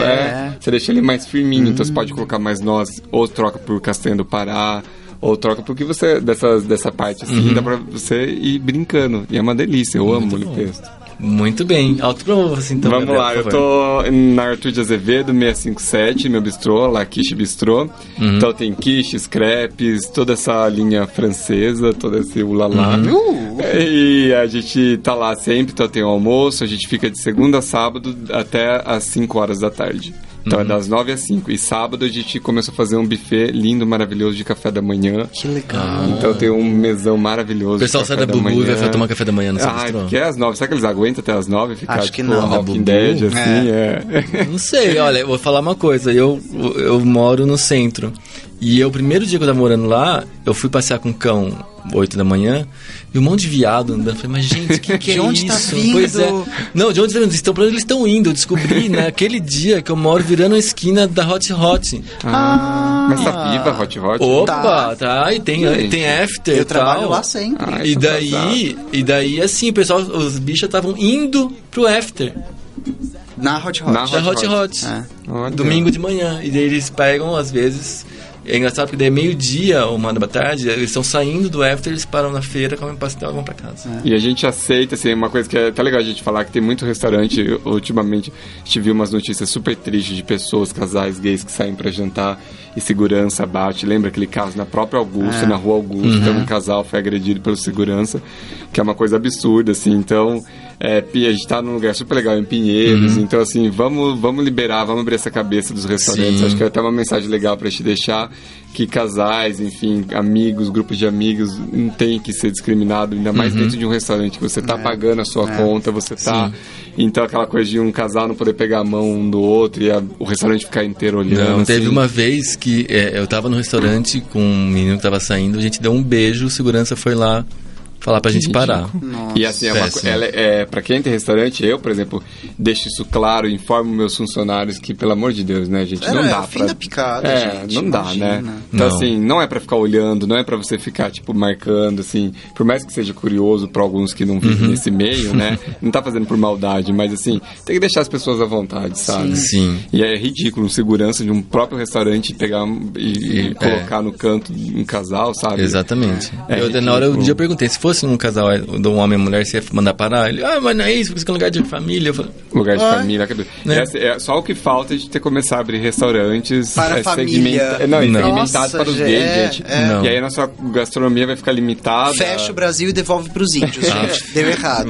você deixa ele mais firminho. Então você pode colocar mais nozes, ou troca por castanha do Pará, ou troca porque você, dessa parte assim, dá pra você ir brincando. E é uma delícia, eu amo molho pesto. Muito bem, autopromova-se então. Vamos Gabriel, lá, eu tô na Arthur de Azevedo, 657, meu bistrô, lá Quiche Bistrô. Então tem quiches, crepes, toda essa linha francesa, todo esse ulalá. E a gente tá lá sempre, então tem o almoço, a gente fica de segunda a sábado até às 5 horas da tarde. Então é das 9 às 5. E sábado a gente começou a fazer um buffet lindo, maravilhoso de café da manhã. Que legal. Então tem um mesão maravilhoso. O pessoal sai da Bubu e vai tomar café da manhã no seu bistrô. Porque é às 9. Será que eles aguentam até às 9? Ficar Acho que tipo não. Walking Dead, assim, Não sei, olha, eu vou falar uma coisa. Eu moro no centro. E o primeiro dia que eu tava morando lá, eu fui passear com o cão 8 da manhã, e um monte de viado andando. Eu falei, mas gente, o que é isso? De onde tá vindo? Pois é. Não, de onde tá vindo? Pra onde eles estão indo? Eu descobri naquele dia que eu moro virando a esquina da Hot Hot. Mas tá viva Hot Hot? Opa, tá. E tem after e Eu tal. trabalho lá sempre. E daí, assim, o pessoal, os bichos estavam indo pro after. Na Hot Hot. Da Hot Hot. Olha. Domingo de manhã. E daí eles pegam, às vezes... É engraçado porque daí é meio-dia ou 1 da tarde, eles estão saindo do after, eles param na feira, comem pastel e vão pra casa. E a gente aceita, assim, uma coisa que é até legal a gente falar, que tem muito restaurante, ultimamente a gente viu umas notícias super tristes de pessoas, casais gays que saem pra jantar e segurança bate. Lembra aquele caso na própria Augusta, na rua Augusta, um casal foi agredido pelo segurança, que é uma coisa absurda, assim. Então, a gente tá num lugar super legal em Pinheiros, então assim, vamos liberar, vamos abrir essa cabeça dos restaurantes. Acho que é até uma mensagem legal pra te deixar, que casais, enfim, amigos, grupos de amigos, não tem que ser discriminado, ainda mais dentro de um restaurante, que você tá pagando a sua conta, você tá... Então aquela coisa de um casal não poder pegar a mão um do outro e o restaurante ficar inteiro olhando. Não, teve assim. uma vez que eu tava no restaurante com um menino que tava saindo, a gente deu um beijo, o segurança foi lá falar pra gente parar. E assim, pra quem tem restaurante, eu, por exemplo, deixo isso claro, informo meus funcionários que, pelo amor de Deus, né, gente, não dá fim da picada, gente, não dá, imagina. né? Então, Não. assim, não é pra ficar olhando, não é pra você ficar, tipo, marcando, assim, por mais que seja curioso pra alguns que não vivem nesse meio, né, não tá fazendo por maldade, mas, assim, tem que deixar as pessoas à vontade, sabe? Sim. E é ridículo um segurança de um próprio restaurante pegar e colocar no canto um casal, sabe? Exatamente. É Na hora ridículo. um dia eu perguntei, se fosse um casal de um homem e mulher, você ia mandar parar? Ele, mas não é isso, porque isso é um lugar de família. Eu falei, Lugar de família. Né? Só o que falta é de ter começar a abrir restaurantes Para a família. segmentados Nossa, para os gays, gente. Não. E aí a nossa gastronomia vai ficar limitada. Fecha o Brasil e devolve pros índios, gente. Deu errado.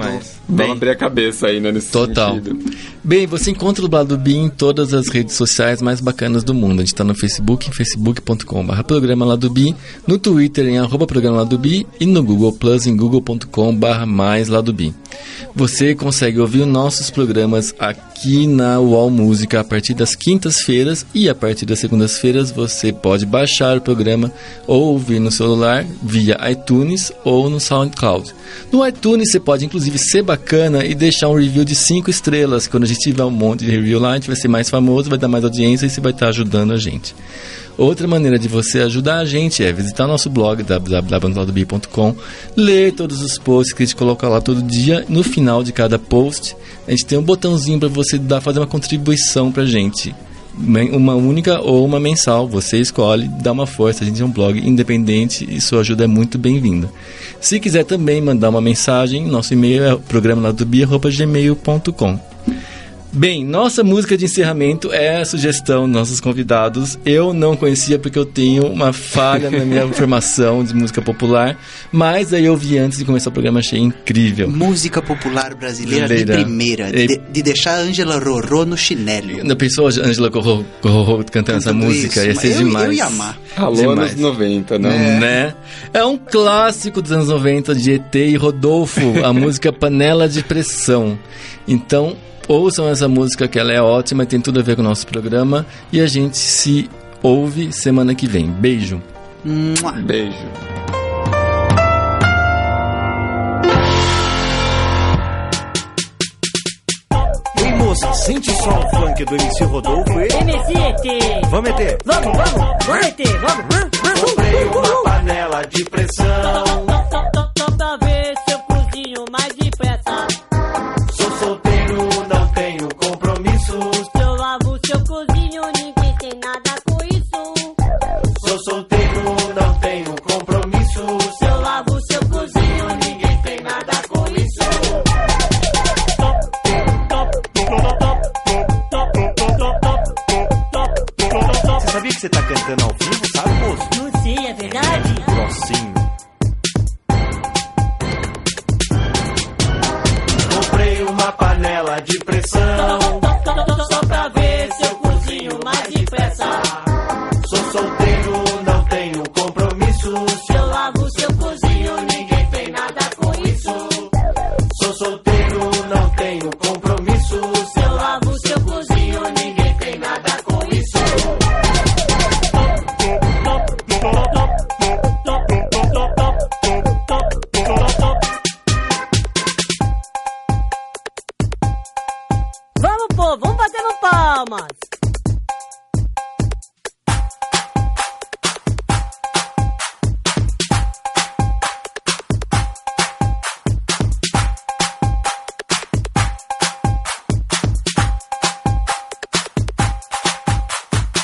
Vamos abrir a cabeça aí, né, nesse Total. sentido. Bem, você encontra o Lado B em todas as redes sociais mais bacanas do mundo. A gente tá no Facebook, em facebook.com/programa Lado B, no Twitter em @programa Lado B e no Google Plus em google.com/mais Lado B. Você consegue ouvir nossos programas aqui na UOL Música a partir das quintas-feiras e a partir das segundas-feiras você pode baixar o programa ou ouvir no celular via iTunes ou no SoundCloud. No iTunes você pode inclusive ser bacana e deixar um review de 5 estrelas. Quando a gente tiver um monte de review lá, a gente vai ser mais famoso, vai dar mais audiência e você vai estar ajudando a gente. Outra maneira de você ajudar a gente é visitar nosso blog www.ladob.com, ler todos os posts que a gente coloca lá todo dia. No final de cada post, a gente tem um botãozinho para você fazer uma contribuição pra gente. uma única ou uma mensal. Você escolhe, dá uma força. A gente é um blog independente e sua ajuda é muito bem-vinda. Se quiser também mandar uma mensagem, nosso e-mail é programaladobia@gmail.com. Bem, nossa música de encerramento é a sugestão dos nossos convidados. Eu não conhecia porque eu tenho uma falha na minha formação de música popular, mas aí eu vi antes de começar o programa, achei incrível. Música popular brasileira de primeira, de deixar a Ângela Rorô no chinelo. Já pensou a Ângela Rorô cantando essa música? Isso, ia ser demais. Eu ia amar. Alô, anos 90, não? Né? É um clássico dos anos 90 de ET e Rodolfo, a música Panela de Pressão. Então, ouçam essa música que ela é ótima, tem tudo a ver com o nosso programa e a gente se ouve semana que vem. Beijo. Beijo. Ei moça, sente só o funk do MC Rodolfo e... MC ET. Vamos ET. Vamos ET, vamos. Comprei uma panela de pressão. Toda vez eu cozinho mais depressa. Sou solteiro, não tenho compromissos. Se eu lavo, se eu cozinho, ninguém tem nada com isso. Sou solteiro, não tenho compromissos. Se eu lavo, se eu cozinho, ninguém tem nada com isso. Você sabia que você tá cantando ao vivo, sabe, moço? Não sei, é verdade? Grossinho. Comprei uma panela de pressão. Só pra ver se eu cozinho mais depressa. Sou solteiro, não tenho compromissos. Se eu lavo, se eu cozinho, ninguém tem nada com isso. Sou solteiro, não tenho compromissos. Se eu lavo, se eu cozinho, ninguém tem nada com isso. Vamos, pô, vamos batendo palmas.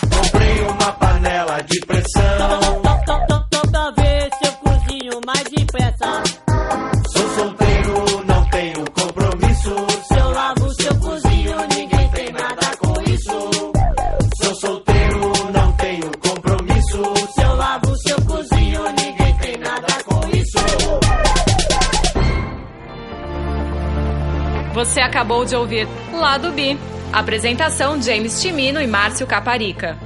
Comprei uma panela de pressão. Toda vez eu cozinho mais depressa. Sou solteiro, não tenho compromissos. Se eu lavo, se eu cozinho, ninguém tem nada com isso. Sou solteiro, não tenho compromissos. Se eu lavo, se eu cozinho, ninguém tem nada com isso. Você acabou de ouvir Lado B. Apresentação: James Timino e Márcio Caparica.